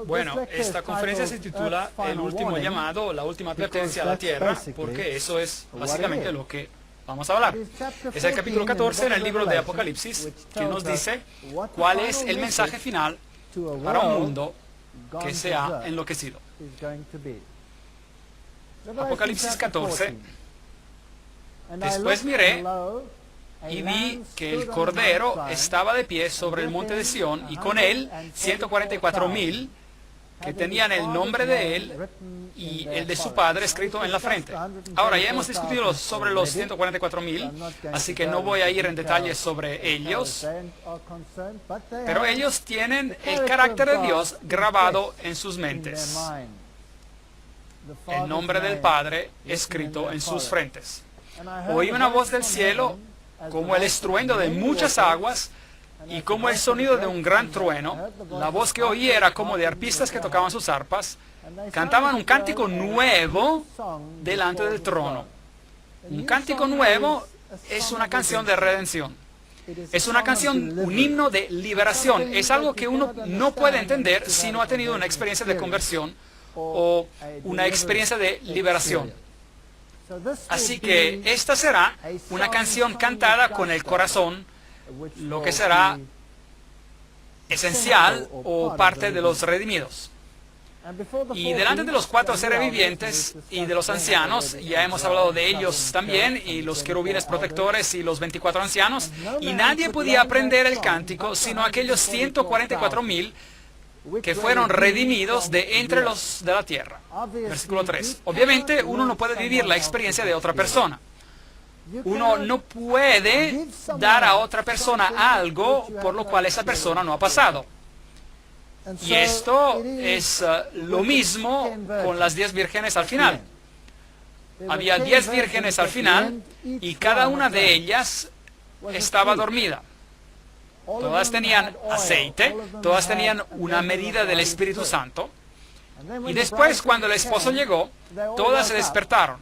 Bueno, esta conferencia se titula El último llamado, la última advertencia a la tierra, porque eso es básicamente lo que vamos a hablar. Es el capítulo 14 en el libro de Apocalipsis que nos dice cuál es el mensaje final para un mundo que se ha enloquecido. Apocalipsis 14. Después miré y vi que el Cordero estaba de pie sobre el monte de Sión y con él 144,000 que tenían el nombre de él y el de su padre escrito en la frente. Ahora, ya hemos discutido sobre los 144,000, así que no voy a ir en detalles sobre ellos, pero ellos tienen el carácter de Dios grabado en sus mentes, el nombre del Padre escrito en sus frentes. Oí una voz del cielo como el estruendo de muchas aguas y como el sonido de un gran trueno. La voz que oí era como de arpistas que tocaban sus arpas. Cantaban un cántico nuevo delante del trono. Un cántico nuevo es una canción de redención. Es una canción, un himno de liberación. Es algo que uno no puede entender si no ha tenido una experiencia de conversión o una experiencia de liberación. Así que esta será una canción cantada con el corazón, lo que será esencial o parte de los redimidos. Y delante de los 4 seres vivientes y de los ancianos, ya hemos hablado de ellos también, y los querubines protectores y los 24 ancianos, y nadie podía aprender el cántico sino aquellos 144,000 que fueron redimidos de entre los de la tierra. Versículo 3. Obviamente uno no puede vivir la experiencia de otra persona. Uno no puede dar a otra persona algo por lo cual esa persona no ha pasado. Y esto es lo mismo con las 10 vírgenes al final. Había 10 vírgenes al final y cada una de ellas estaba dormida. Todas tenían aceite, todas tenían una medida del Espíritu Santo. Y después, cuando el esposo llegó, todas se despertaron.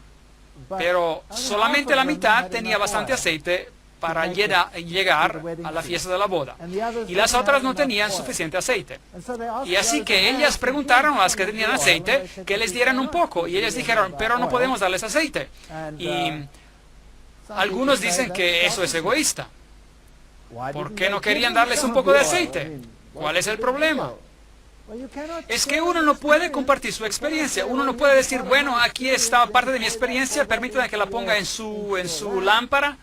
Pero solamente la mitad tenía bastante aceite para llegar a la fiesta de la boda. Y las otras no tenían suficiente aceite. Y así que ellas preguntaron a las que tenían aceite que les dieran un poco. Y ellas dijeron, pero no podemos darles aceite. Y algunos dicen que eso es egoísta. ¿Por qué no querían darles un poco de aceite? ¿Cuál es el problema? Es que uno no puede compartir su experiencia. Uno no puede decir, bueno, aquí está parte de mi experiencia, permítanme que la ponga en su lámpara.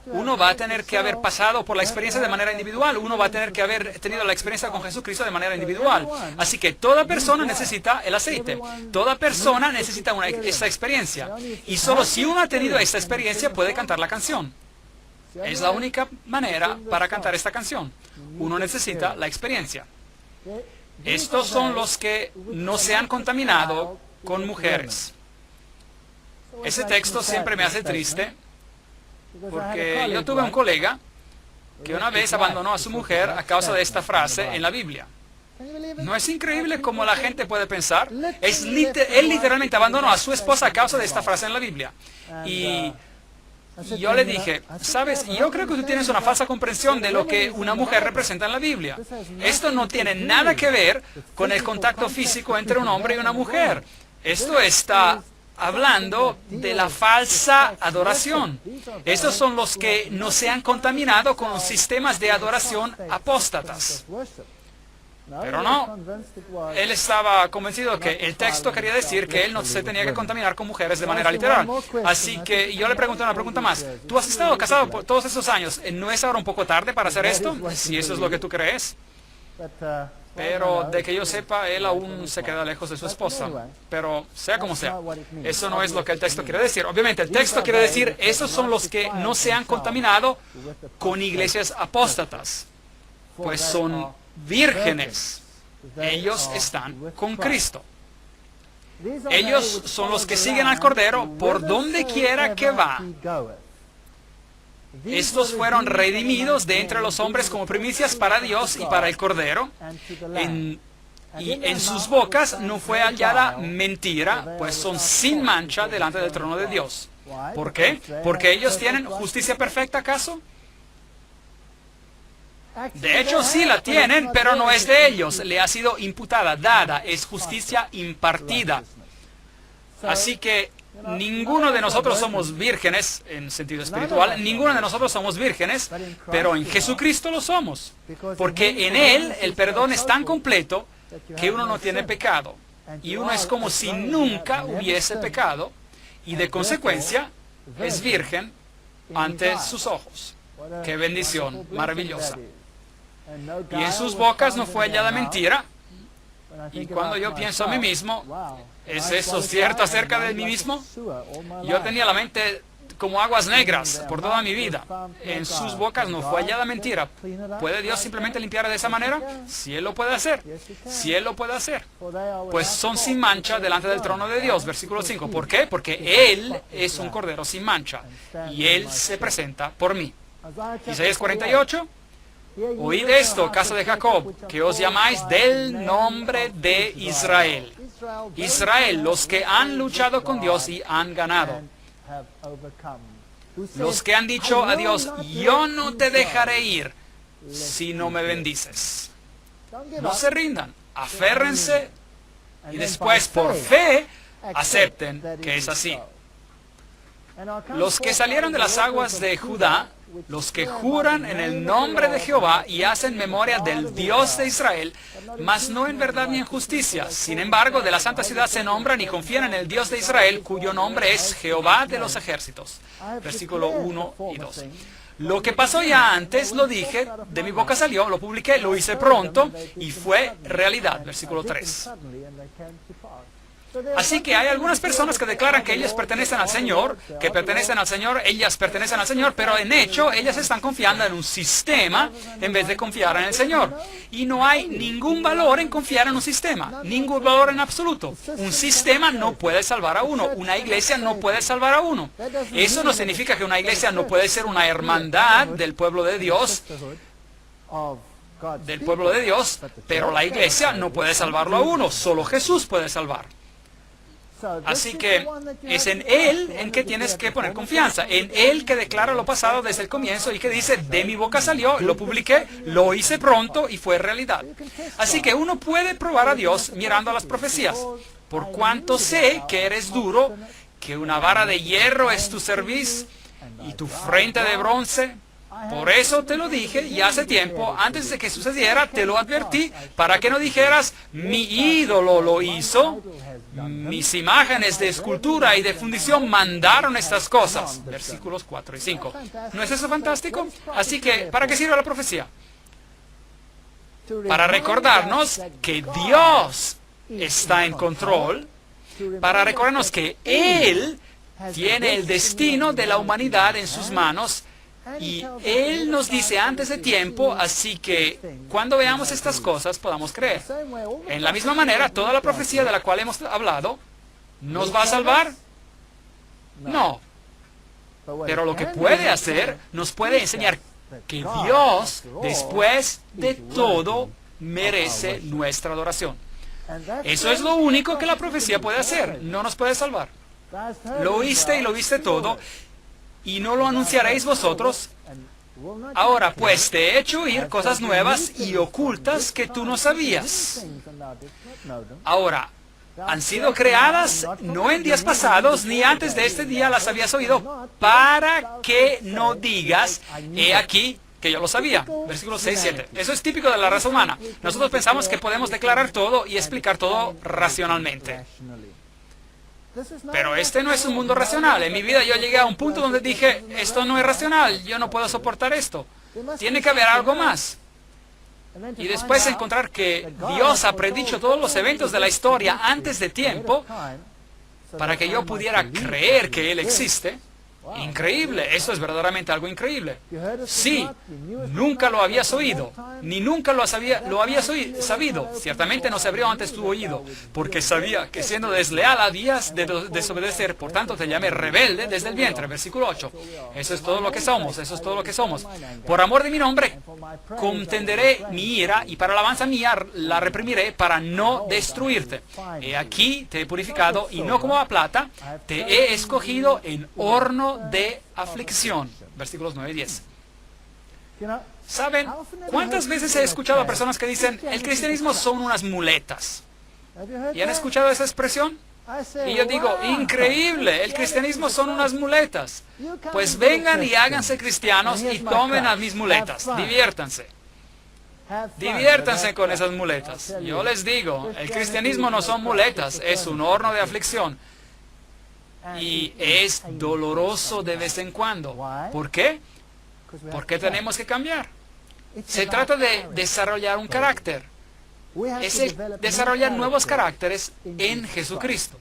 Uno va a tener que haber pasado por la experiencia de manera individual. Uno va a tener que haber tenido la experiencia con Jesucristo de manera individual. Así que toda persona necesita el aceite. Toda persona necesita esta experiencia. Y solo si uno ha tenido esta experiencia puede cantar la canción. Es la única manera para cantar esta canción. Uno necesita la experiencia. Estos son los que no se han contaminado con mujeres. Ese texto siempre me hace triste, porque yo tuve un colega que una vez abandonó a su mujer a causa de esta frase en la Biblia. ¿No es increíble cómo la gente puede pensar? Él literalmente abandonó a su esposa a causa de esta frase en la Biblia. Y yo le dije, sabes, yo creo que tú tienes una falsa comprensión de lo que una mujer representa en la Biblia. Esto no tiene nada que ver con el contacto físico entre un hombre y una mujer. Esto está hablando de la falsa adoración. Estos son los que no se han contaminado con sistemas de adoración apóstatas. Pero no, él estaba convencido que el texto quería decir que él no se tenía que contaminar con mujeres de manera literal. Así que yo le pregunté una pregunta más. ¿Tú has estado casado por todos estos años? ¿No es ahora un poco tarde para hacer esto? Si eso es lo que tú crees. Pero de que yo sepa, él aún se queda lejos de su esposa. Pero sea como sea, eso no es lo que el texto quiere decir. Obviamente, el texto quiere decir, esos son los que no se han contaminado con iglesias apóstatas. Pues son vírgenes. Ellos están con Cristo. Ellos son los que siguen al Cordero por donde quiera que va. Estos fueron redimidos de entre los hombres como primicias para Dios y para el Cordero. Y en sus bocas no fue hallada mentira, pues son sin mancha delante del trono de Dios. ¿Por qué? ¿Porque ellos tienen justicia perfecta acaso? De hecho, sí la tienen, pero no es de ellos. Le ha sido imputada, dada, es justicia impartida. Así que ninguno de nosotros somos vírgenes en sentido espiritual, ninguno de nosotros somos vírgenes, pero en Jesucristo lo somos. Porque en Él el perdón es tan completo que uno no tiene pecado. Y uno es como si nunca hubiese pecado y de consecuencia es virgen ante sus ojos. ¡Qué bendición maravillosa! Y en sus bocas no fue hallada mentira. Y cuando yo pienso a mí mismo, ¿es eso cierto acerca de mí mismo? Yo tenía la mente como aguas negras por toda mi vida. En sus bocas no fue hallada mentira. ¿Puede Dios simplemente limpiar de esa manera? Si Él lo puede hacer. Si Él lo puede hacer. Pues son sin mancha delante del trono de Dios. Versículo 5. ¿Por qué? Porque Él es un cordero sin mancha. Y Él se presenta por mí. Isaías 48. Oíd esto, casa de Jacob, que os llamáis del nombre de Israel. Israel, los que han luchado con Dios y han ganado. Los que han dicho a Dios, yo no te dejaré ir si no me bendices. No se rindan, aférrense y después por fe acepten que es así. Los que salieron de las aguas de Judá, los que juran en el nombre de Jehová y hacen memoria del Dios de Israel, mas no en verdad ni en justicia. Sin embargo, de la santa ciudad se nombran y confían en el Dios de Israel, cuyo nombre es Jehová de los ejércitos. Versículo 1 y 2. Lo que pasó ya antes, lo dije, de mi boca salió, lo publiqué, lo hice pronto y fue realidad. Versículo 3. Así que hay algunas personas que declaran que ellas pertenecen al Señor, ellas pertenecen al Señor, pero en hecho ellas están confiando en un sistema en vez de confiar en el Señor. Y no hay ningún valor en confiar en un sistema, ningún valor en absoluto. Un sistema no puede salvar a uno, una iglesia no puede salvar a uno. Eso no significa que una iglesia no puede ser una hermandad del pueblo de Dios, pero la iglesia no puede salvarlo a uno, solo Jesús puede salvar. Así que es en Él en que tienes que poner confianza, en Él que declara lo pasado desde el comienzo y que dice, de mi boca salió, lo publiqué, lo hice pronto y fue realidad. Así que uno puede probar a Dios mirando a las profecías. Por cuanto sé que eres duro, que una vara de hierro es tu cerviz y tu frente de bronce. Por eso te lo dije y hace tiempo, antes de que sucediera, te lo advertí, para que no dijeras, mi ídolo lo hizo, mis imágenes de escultura y de fundición mandaron estas cosas. Versículos 4 y 5. ¿No es eso fantástico? Así que, ¿para qué sirve la profecía? Para recordarnos que Dios está en control, para recordarnos que Él tiene el destino de la humanidad en sus manos. Y Él nos dice antes de tiempo, así que cuando veamos estas cosas podamos creer. En la misma manera, toda la profecía de la cual hemos hablado, ¿nos va a salvar? No. Pero lo que puede hacer, nos puede enseñar que Dios, después de todo, merece nuestra adoración. Eso es lo único que la profecía puede hacer, no nos puede salvar. Lo oíste y lo viste todo, y no lo anunciaréis vosotros. Ahora pues te he hecho oír cosas nuevas y ocultas que tú no sabías. Ahora, han sido creadas no en días pasados, ni antes de este día las habías oído, para que no digas, he aquí que yo lo sabía. Versículos 6 y 7. Eso es típico de la raza humana. Nosotros pensamos que podemos declarar todo y explicar todo racionalmente. Pero este no es un mundo racional. En mi vida yo llegué a un punto donde dije, esto no es racional, yo no puedo soportar esto. Tiene que haber algo más. Y después encontrar que Dios ha predicho todos los eventos de la historia antes de tiempo para que yo pudiera creer que Él existe. Increíble, eso es verdaderamente algo increíble. Sí, nunca lo habías oído, ni nunca lo habías sabido. Ciertamente no se abrió antes tu oído, porque sabía que siendo desleal habías de desobedecer. Por tanto te llamé rebelde desde el vientre. Versículo 8. Eso es todo lo que somos, eso es todo lo que somos. Por amor de mi nombre, contenderé mi ira, y para alabanza mía la reprimiré para no destruirte. He aquí te he purificado, y no como a plata, te he escogido en horno de aflicción. Versículos 9 y 10. ¿Saben cuántas veces he escuchado a personas que dicen, el cristianismo son unas muletas? ¿Y han escuchado esa expresión? Y yo digo, increíble, el cristianismo son unas muletas. Pues vengan y háganse cristianos y tomen a mis muletas, diviértanse. Diviértanse con esas muletas. Yo les digo, el cristianismo no son muletas, es un horno de aflicción. Y es doloroso de vez en cuando. ¿Por qué? Porque tenemos que cambiar. Se trata de desarrollar un carácter. Es el desarrollar nuevos caracteres en Jesucristo.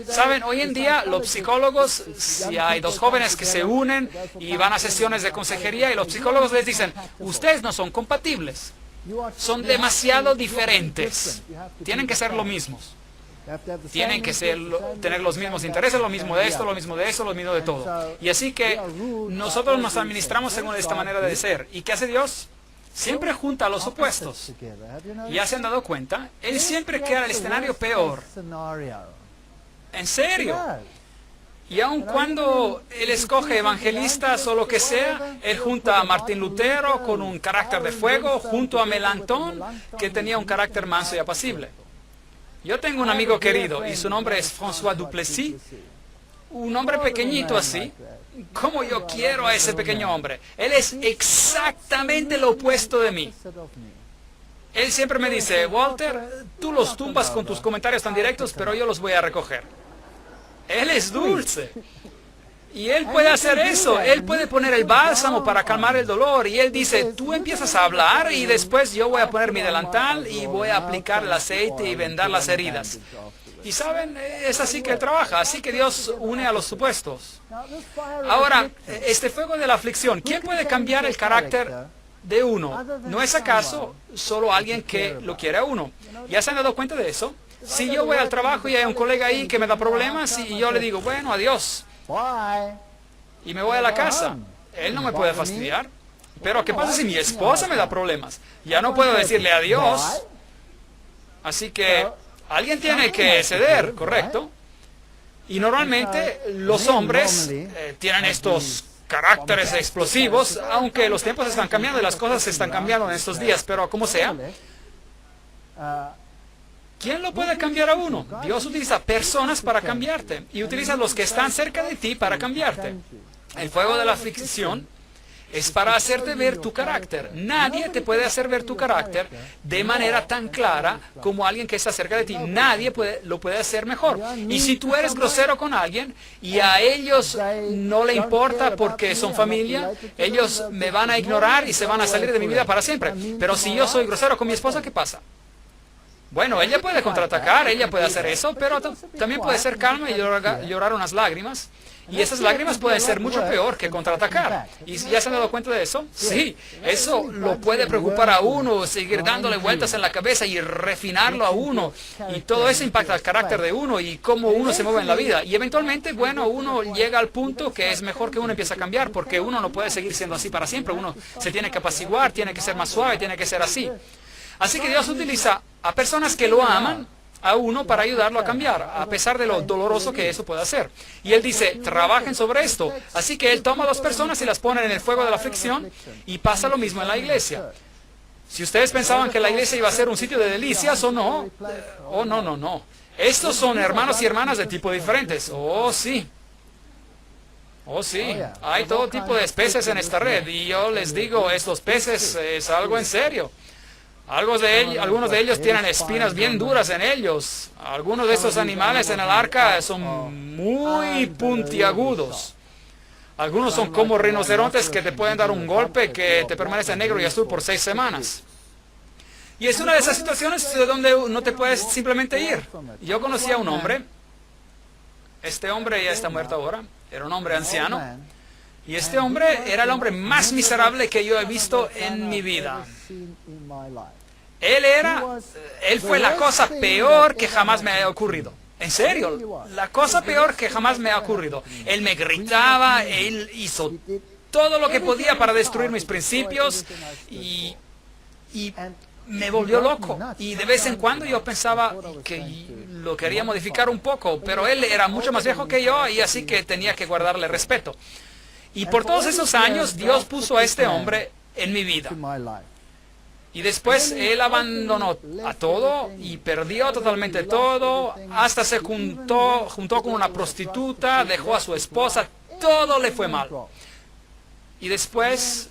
Saben, hoy en día los psicólogos, si hay dos jóvenes que se unen y van a sesiones de consejería y los psicólogos les dicen, ustedes no son compatibles, son demasiado diferentes, tienen que ser lo mismos. Tienen que tener los mismos intereses, lo mismo de esto, lo mismo de eso, lo mismo de todo. Y así que nosotros nos administramos según esta manera de ser. ¿Y qué hace Dios? Siempre junta a los opuestos. ¿Ya se han dado cuenta? Él siempre crea el escenario peor. ¿En serio? Y aun cuando Él escoge evangelistas o lo que sea, Él junta a Martín Lutero con un carácter de fuego, junto a Melanchthon, que tenía un carácter manso y apacible. Yo tengo un amigo querido y su nombre es François Duplessis, un hombre pequeñito así. ¿Cómo yo quiero a ese pequeño hombre? Él es exactamente lo opuesto de mí. Él siempre me dice, Walter, tú los tumbas con tus comentarios tan directos, pero yo los voy a recoger. Él es dulce. Y él puede hacer eso. Él puede poner el bálsamo para calmar el dolor. Y él dice, tú empiezas a hablar y después yo voy a poner mi delantal y voy a aplicar el aceite y vendar las heridas. Y saben, es así que él trabaja, así que Dios une a los supuestos. Ahora, este fuego de la aflicción, ¿quién puede cambiar el carácter de uno? ¿No es acaso solo alguien que lo quiere a uno? ¿Ya se han dado cuenta de eso? Si yo voy al trabajo y hay un colega ahí que me da problemas y yo le digo, bueno, adiós, y me voy a la casa, él no me puede fastidiar. Pero ¿qué pasa si mi esposa me da problemas? Ya no puedo decirle adiós. Así que alguien tiene que ceder, ¿correcto? Y normalmente los hombres tienen estos caracteres explosivos, aunque los tiempos están cambiando y las cosas se están cambiando en estos días, pero como sea, ¿quién lo puede cambiar a uno? Dios utiliza personas para cambiarte y utiliza los que están cerca de ti para cambiarte. El fuego de la aflicción es para hacerte ver tu carácter. Nadie te puede hacer ver tu carácter de manera tan clara como alguien que está cerca de ti. Nadie lo puede hacer mejor. Y si tú eres grosero con alguien y a ellos no le importa porque son familia, ellos me van a ignorar y se van a salir de mi vida para siempre. Pero si yo soy grosero con mi esposa, ¿qué pasa? Bueno, ella puede contraatacar, ella puede hacer eso, pero también puede ser calma y llorar unas lágrimas. Y esas lágrimas pueden ser mucho peor que contraatacar. ¿Y ya se han dado cuenta de eso? Sí, eso lo puede preocupar a uno, seguir dándole vueltas en la cabeza y refinarlo a uno. Y todo eso impacta el carácter de uno y cómo uno se mueve en la vida. Y eventualmente, bueno, uno llega al punto que es mejor que uno empiece a cambiar, porque uno no puede seguir siendo así para siempre. Uno se tiene que apaciguar, tiene que ser más suave, tiene que ser así. Así que Dios utiliza a personas que lo aman a uno para ayudarlo a cambiar, a pesar de lo doloroso que eso puede hacer. Y Él dice, trabajen sobre esto. Así que Él toma a dos personas y las pone en el fuego de la aflicción y pasa lo mismo en la iglesia. Si ustedes pensaban que la iglesia iba a ser un sitio de delicias o no, no. Estos son hermanos y hermanas de tipo diferentes. Oh, sí. Oh, sí. Hay todo tipo de peces en esta red y yo les digo, estos peces es algo en serio. Algunos de ellos tienen espinas bien duras en ellos. Algunos de estos animales en el arca son muy puntiagudos. Algunos son como rinocerontes que te pueden dar un golpe que te permanece negro y azul por 6 semanas. Y es una de esas situaciones donde no te puedes simplemente ir. Yo conocí a un hombre. Este hombre ya está muerto ahora. Era un hombre anciano. Y este hombre era el hombre más miserable que yo he visto en mi vida. Él fue la cosa peor que jamás me haya ocurrido. En serio, la cosa peor que jamás me ha ocurrido. Él me gritaba, él hizo todo lo que podía para destruir mis principios y me volvió loco. Y de vez en cuando yo pensaba que lo quería modificar un poco, pero él era mucho más viejo que yo y así que tenía que guardarle respeto. Y por todos esos años Dios puso a este hombre en mi vida. Y después él abandonó a todo y perdió totalmente todo, hasta se juntó con una prostituta, dejó a su esposa, todo le fue mal. Y después,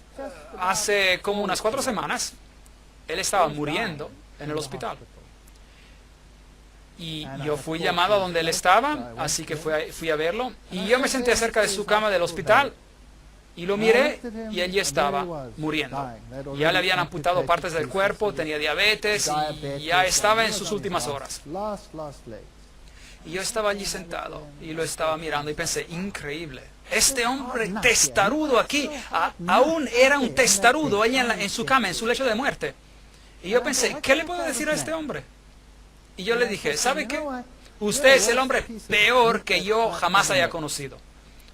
hace como unas 4 semanas, él estaba muriendo en el hospital. Y yo fui llamado a donde él estaba, así que fui a verlo. Y yo me senté cerca de su cama del hospital y lo miré y él ya estaba muriendo. Ya le habían amputado partes del cuerpo, tenía diabetes y ya estaba en sus últimas horas. Y yo estaba allí sentado y lo estaba mirando y pensé, increíble. Este hombre testarudo aquí, aún era un testarudo ahí en su cama, en su lecho de muerte. Y yo pensé, ¿qué le puedo decir a este hombre? Y yo le dije, ¿sabe qué? Usted es el hombre peor que yo jamás haya conocido.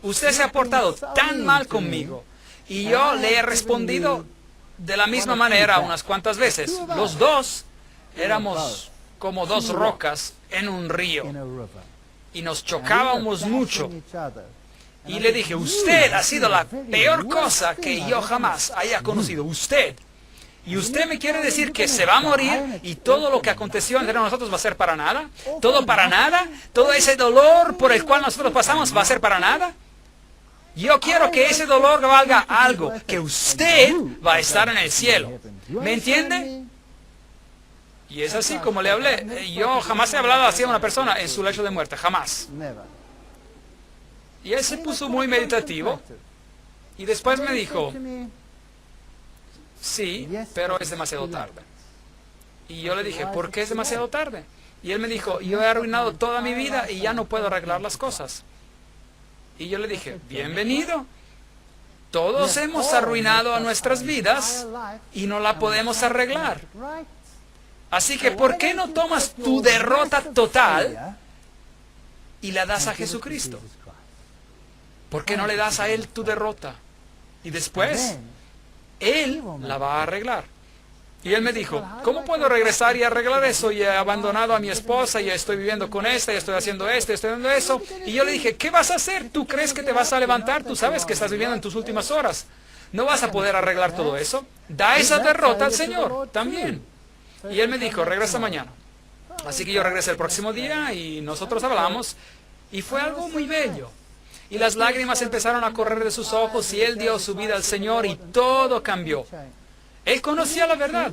Usted se ha portado tan mal conmigo. Y yo le he respondido de la misma manera unas cuantas veces. Los dos éramos como 2 rocas en un río. Y nos chocábamos mucho. Y le dije, usted ha sido la peor cosa que yo jamás haya conocido. Usted. ¿Y usted me quiere decir que se va a morir y todo lo que aconteció entre nosotros va a ser para nada? ¿Todo para nada? ¿Todo ese dolor por el cual nosotros pasamos va a ser para nada? Yo quiero que ese dolor valga algo, que usted va a estar en el cielo. ¿Me entiende? Y es así como le hablé. Yo jamás he hablado así a una persona en su lecho de muerte, jamás. Y él se puso muy meditativo y después me dijo, sí, pero es demasiado tarde. Y yo le dije, ¿por qué es demasiado tarde? Y él me dijo, yo he arruinado toda mi vida y ya no puedo arreglar las cosas. Y yo le dije, bienvenido. Todos hemos arruinado a nuestras vidas y no la podemos arreglar. Así que, ¿por qué no tomas tu derrota total y la das a Jesucristo? ¿Por qué no le das a Él tu derrota? Y después, Él la va a arreglar. Y él me dijo, ¿cómo puedo regresar y arreglar eso? Y he abandonado a mi esposa, y estoy viviendo con esta, y estoy haciendo esto, y estoy haciendo eso. Y yo le dije, ¿qué vas a hacer? ¿Tú crees que te vas a levantar? Tú sabes que estás viviendo en tus últimas horas. No vas a poder arreglar todo eso. Da esa derrota al Señor también. Y él me dijo, regresa mañana. Así que yo regresé el próximo día y nosotros hablamos. Y fue algo muy bello. Y las lágrimas empezaron a correr de sus ojos y él dio su vida al Señor y todo cambió. Él conocía la verdad.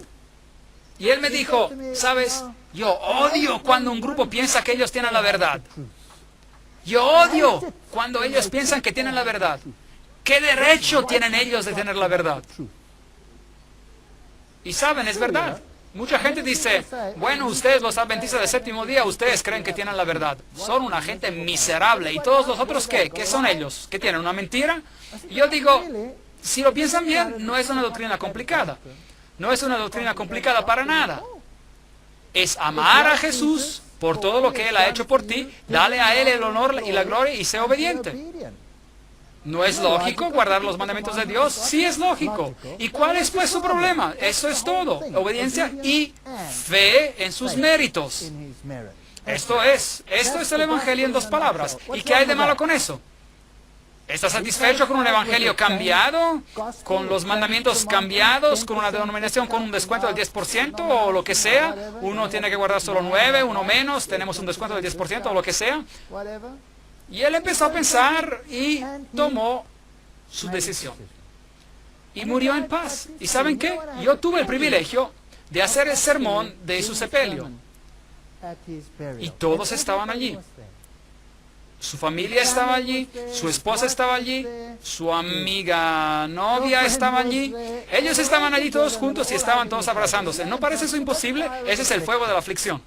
Y él me dijo, ¿sabes? Yo odio cuando un grupo piensa que ellos tienen la verdad. Yo odio cuando ellos piensan que tienen la verdad. ¿Qué derecho tienen ellos de tener la verdad? Y saben, es verdad. Mucha gente dice, bueno, ustedes los adventistas del séptimo día, ustedes creen que tienen la verdad. Son una gente miserable. ¿Y todos los otros qué? ¿Qué son ellos? ¿Qué tienen? ¿Una mentira? Y yo digo, si lo piensan bien, no es una doctrina complicada. No es una doctrina complicada para nada. Es amar a Jesús por todo lo que Él ha hecho por ti, dale a Él el honor y la gloria y sé obediente. ¿No es lógico guardar los mandamientos de Dios? Sí es lógico. ¿Y cuál es pues su problema? Eso es todo. Obediencia y fe en sus méritos. Esto es el Evangelio en 2 palabras. ¿Y qué hay de malo con eso? ¿Estás satisfecho con un evangelio cambiado? ¿Con los mandamientos cambiados? ¿Con una denominación con un descuento del 10% o lo que sea? Uno tiene que guardar solo 9, uno menos, tenemos un descuento del 10% o lo que sea. Y él empezó a pensar y tomó su decisión. Y murió en paz. ¿Y saben qué? Yo tuve el privilegio de hacer el sermón de su sepelio. Y todos estaban allí. Su familia estaba allí, su esposa estaba allí, su amiga novia estaba allí. Ellos estaban allí todos juntos y estaban todos abrazándose. ¿No parece eso imposible? Ese es el fuego de la aflicción.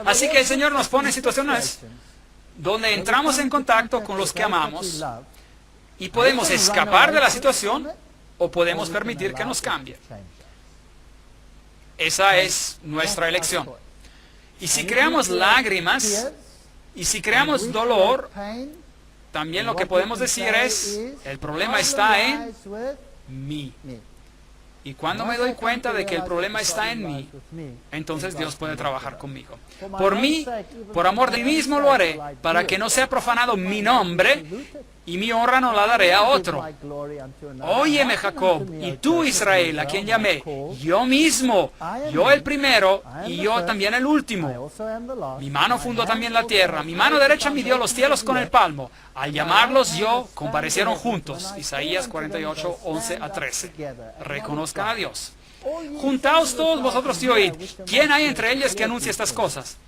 Así que el Señor nos pone en situaciones donde entramos en contacto con los que amamos y podemos escapar de la situación o podemos permitir que nos cambie. Esa es nuestra elección. Y si creamos lágrimas, y si creamos dolor, también lo que podemos decir es, el problema está en mí. Y cuando me doy cuenta de que el problema está en mí, entonces Dios puede trabajar conmigo. Por mí, por amor de mí mismo lo haré, para que no sea profanado mi nombre y mi honra no la daré a otro. Óyeme, Jacob, y tú, Israel, a quien llamé, yo mismo, yo el primero, y yo también el último. Mi mano fundó también la tierra, mi mano derecha midió los cielos con el palmo. Al llamarlos yo, comparecieron juntos. Isaías 48, 11 a 13. Reconozcan a Dios. Juntaos todos vosotros y oíd. ¿Quién hay entre ellos que anuncie estas cosas?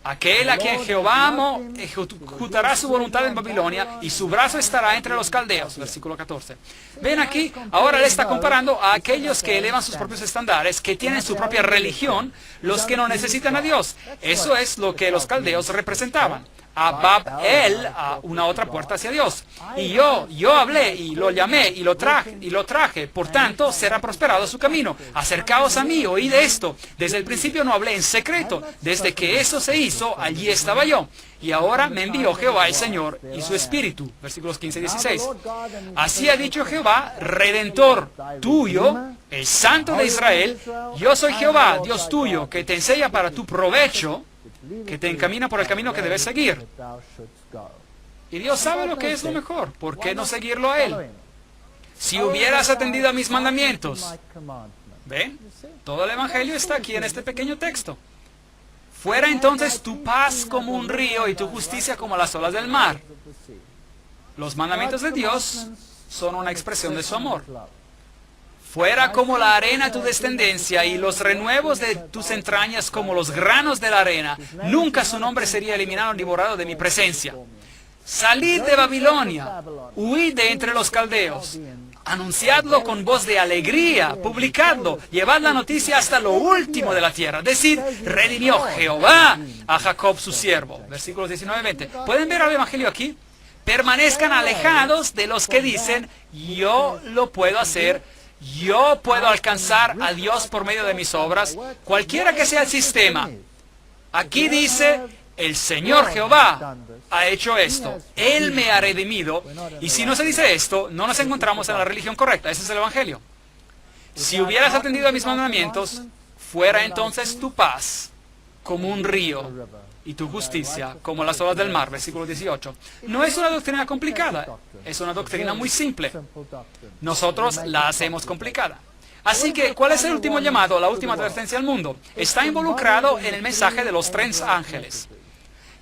Aquel a quien Jehová amó ejecutará su voluntad en Babilonia y su brazo estará entre los caldeos. Versículo 14. Ven aquí, ahora le está comparando a aquellos que elevan sus propios estándares, que tienen su propia religión, los que no necesitan a Dios. Eso es lo que los caldeos representaban. A Babel, a una otra puerta hacia Dios. Y yo hablé y lo llamé y lo traje. Por tanto, será prosperado su camino. Acercaos a mí, oíd esto. Desde el principio no hablé en secreto. Desde que eso se hizo, allí estaba yo. Y ahora me envió Jehová el Señor y su Espíritu. Versículos 15 y 16. Así ha dicho Jehová, Redentor tuyo, el Santo de Israel. Yo soy Jehová, Dios tuyo, que te enseña para tu provecho, que te encamina por el camino que debes seguir. Y Dios sabe lo que es lo mejor. ¿Por qué no seguirlo a Él? Si hubieras atendido a mis mandamientos. ¿Ven? Todo el Evangelio está aquí en este pequeño texto. Fuera entonces tu paz como un río y tu justicia como las olas del mar. Los mandamientos de Dios son una expresión de su amor. Fuera como la arena tu descendencia y los renuevos de tus entrañas como los granos de la arena. Nunca su nombre sería eliminado ni borrado de mi presencia. Salid de Babilonia, huid de entre los caldeos. Anunciadlo con voz de alegría, publicadlo, llevad la noticia hasta lo último de la tierra. Decid, redimió Jehová a Jacob su siervo. Versículos 19 y 20. ¿Pueden ver al Evangelio aquí? Permanezcan alejados de los que dicen, yo lo puedo hacer. Yo puedo alcanzar a Dios por medio de mis obras, cualquiera que sea el sistema. Aquí dice, el Señor Jehová ha hecho esto. Él me ha redimido. Y si no se dice esto, no nos encontramos en la religión correcta. Ese es el Evangelio. Si hubieras atendido a mis mandamientos, fuera entonces tu paz como un río y tu justicia como las olas del mar. Versículo 18. No es una doctrina complicada, es una doctrina muy simple. Nosotros la hacemos complicada. Así que, ¿cuál es el último llamado, la última advertencia al mundo? Está involucrado en el mensaje de los 3 ángeles.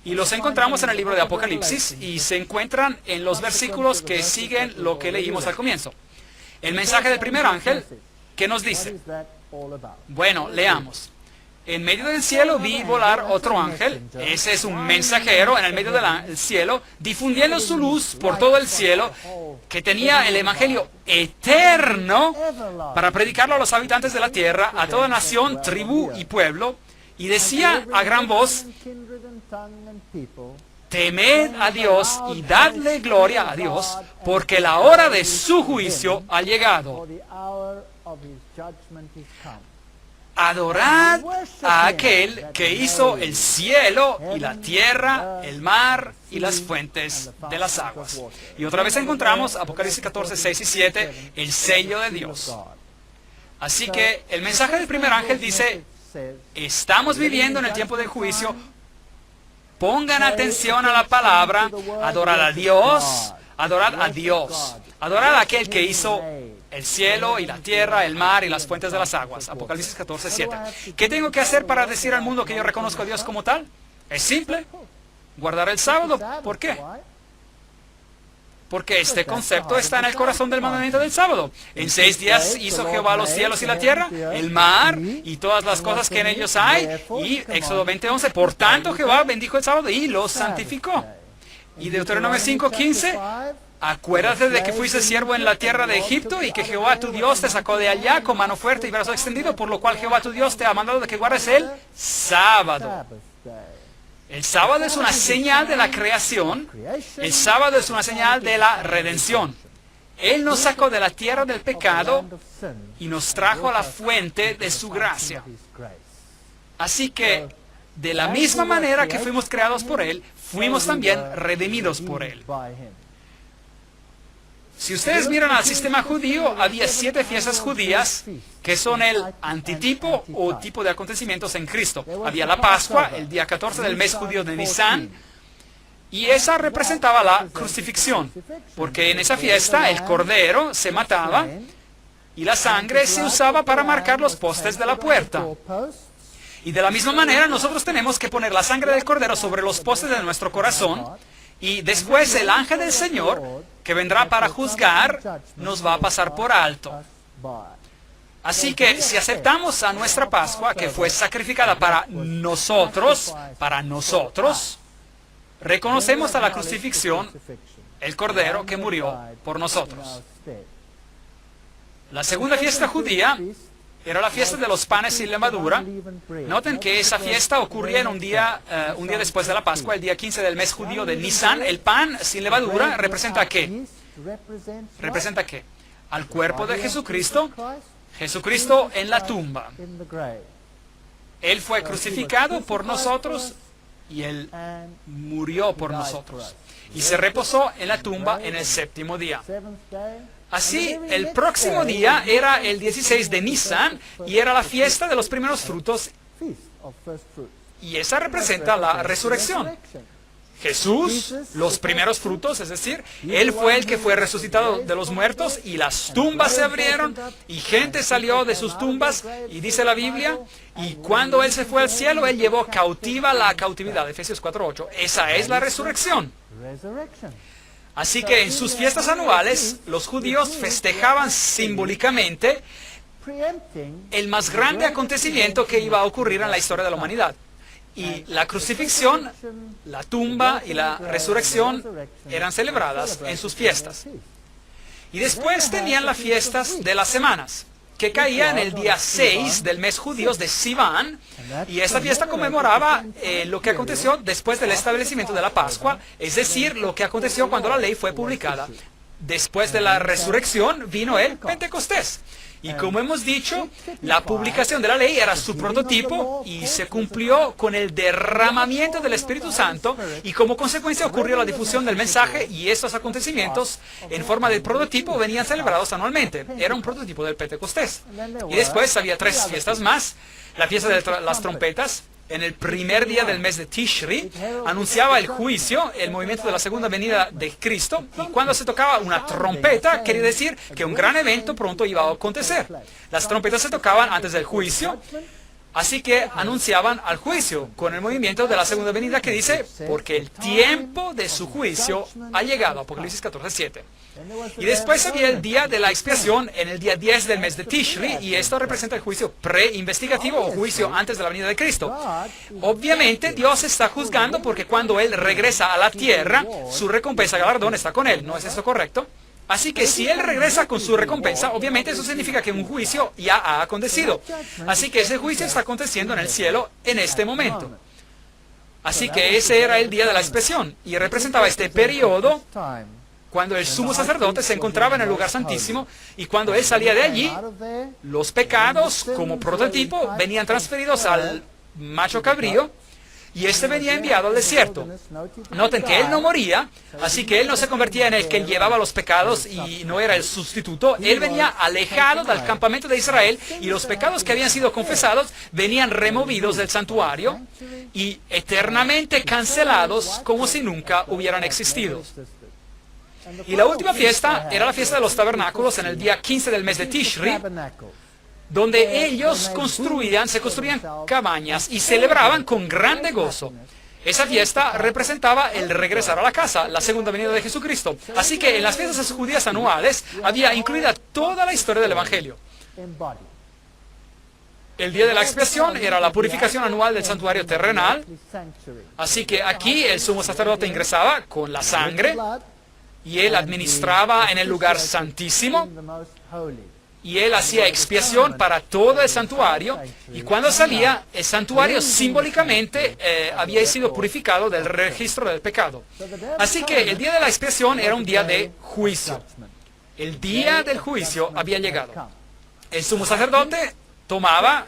Y los encontramos en el libro de Apocalipsis y se encuentran en los versículos que siguen lo que leímos al comienzo. El mensaje del primer ángel, ¿qué nos dice? Bueno, leamos. En medio del cielo vi volar otro ángel. Ese es un mensajero en el medio del cielo, difundiendo su luz por todo el cielo, que tenía el evangelio eterno para predicarlo a los habitantes de la tierra, a toda nación, tribu y pueblo. Y decía a gran voz, temed a Dios y dadle gloria a Dios, porque la hora de su juicio ha llegado. Adorad a aquel que hizo el cielo y la tierra, el mar y las fuentes de las aguas. Y otra vez encontramos, Apocalipsis 14, 6 y 7, el sello de Dios. Así que el mensaje del primer ángel dice, estamos viviendo en el tiempo del juicio, pongan atención a la palabra, adorad a Dios, adorad a Dios, adorad a aquel que hizo el cielo y la tierra, el mar y las fuentes de las aguas. Apocalipsis 14, 7. ¿Qué tengo que hacer para decir al mundo que yo reconozco a Dios como tal? Es simple. Guardar el sábado. ¿Por qué? Porque este concepto está en el corazón del mandamiento del sábado. En 6 días hizo Jehová los cielos y la tierra, el mar y todas las cosas que en ellos hay. Y Éxodo 20:11. Por tanto Jehová bendijo el sábado y lo santificó. Y Deuteronomio 5:15. Acuérdate de que fuiste siervo en la tierra de Egipto y que Jehová tu Dios te sacó de allá con mano fuerte y brazo extendido, por lo cual Jehová tu Dios te ha mandado de que guardes el sábado. El sábado es una señal de la creación. El sábado es una señal de la redención. Él nos sacó de la tierra del pecado y nos trajo a la fuente de su gracia. Así que, de la misma manera que fuimos creados por Él, fuimos también redimidos por Él. Si ustedes miran al sistema judío, había 7 fiestas judías que son el antitipo o tipo de acontecimientos en Cristo. Había la Pascua, el día 14 del mes judío de Nisan. Y esa representaba la crucifixión, porque en esa fiesta el cordero se mataba y la sangre se usaba para marcar los postes de la puerta. Y de la misma manera nosotros tenemos que poner la sangre del cordero sobre los postes de nuestro corazón, y después el ángel del Señor, que vendrá para juzgar, nos va a pasar por alto. Así que si aceptamos a nuestra Pascua, que fue sacrificada para nosotros, reconocemos a la crucifixión el cordero que murió por nosotros. La segunda fiesta judía era la fiesta de los panes sin levadura. Noten que esa fiesta ocurría en un día después de la Pascua, el día 15 del mes judío de Nisan. El pan sin levadura representa ¿qué? ¿Representa qué? Al cuerpo de Jesucristo, Jesucristo en la tumba. Él fue crucificado por nosotros y Él murió por nosotros. Y se reposó en la tumba en el séptimo día. Así, el próximo día era el 16 de Nisan y era la fiesta de los primeros frutos. Y esa representa la resurrección. Jesús, los primeros frutos, es decir, Él fue el que fue resucitado de los muertos y las tumbas se abrieron y gente salió de sus tumbas y dice la Biblia, y cuando Él se fue al cielo, Él llevó cautiva la cautividad, Efesios 4:8. Esa es la resurrección. Así que en sus fiestas anuales, los judíos festejaban simbólicamente el más grande acontecimiento que iba a ocurrir en la historia de la humanidad. Y la crucifixión, la tumba y la resurrección eran celebradas en sus fiestas. Y después tenían las fiestas de las semanas, que caía en el día 6 del mes judío de Sivan, y esta fiesta conmemoraba lo que aconteció después del establecimiento de la Pascua, es decir, lo que aconteció cuando la ley fue publicada. Después de la resurrección vino el Pentecostés. Y como hemos dicho, la publicación de la ley era su prototipo y se cumplió con el derramamiento del Espíritu Santo, y como consecuencia ocurrió la difusión del mensaje, y estos acontecimientos en forma de prototipo venían celebrados anualmente. Era un prototipo del Pentecostés. Y después había 3 fiestas más. La fiesta de las trompetas, en el primer día del mes de Tishri, anunciaba el juicio, el movimiento de la segunda venida de Cristo, y cuando se tocaba una trompeta, quería decir que un gran evento pronto iba a acontecer. Las trompetas se tocaban antes del juicio, así que anunciaban al juicio, con el movimiento de la segunda venida que dice, porque el tiempo de su juicio ha llegado, Apocalipsis 14:7. Y después había el día de la expiación en el día 10 del mes de Tishri, y esto representa el juicio pre-investigativo o juicio antes de la venida de Cristo. Obviamente Dios está juzgando porque cuando Él regresa a la tierra, su recompensa galardón está con Él. ¿No es eso correcto? Así que si Él regresa con su recompensa, obviamente eso significa que un juicio ya ha acontecido. Así que ese juicio está aconteciendo en el cielo en este momento. Así que ese era el día de la expiación y representaba este periodo cuando el sumo sacerdote se encontraba en el lugar santísimo, y cuando él salía de allí, los pecados como prototipo venían transferidos al macho cabrío, y este venía enviado al desierto. Noten que él no moría, así que él no se convertía en el que llevaba los pecados y no era el sustituto. Él venía alejado del campamento de Israel, y los pecados que habían sido confesados venían removidos del santuario y eternamente cancelados como si nunca hubieran existido. Y la última fiesta era la fiesta de los tabernáculos en el día 15 del mes de Tishri, donde ellos se construían cabañas y celebraban con grande gozo. Esa fiesta representaba el regresar a la casa, la segunda venida de Jesucristo. Así que en las fiestas judías anuales había incluida toda la historia del Evangelio. El día de la expiación era la purificación anual del santuario terrenal. Así que aquí el sumo sacerdote ingresaba con la sangre, y él administraba en el lugar santísimo, y él hacía expiación para todo el santuario, y cuando salía, el santuario simbólicamente había sido purificado del registro del pecado. Así que el día de la expiación era un día de juicio. El día del juicio había llegado. El sumo sacerdote tomaba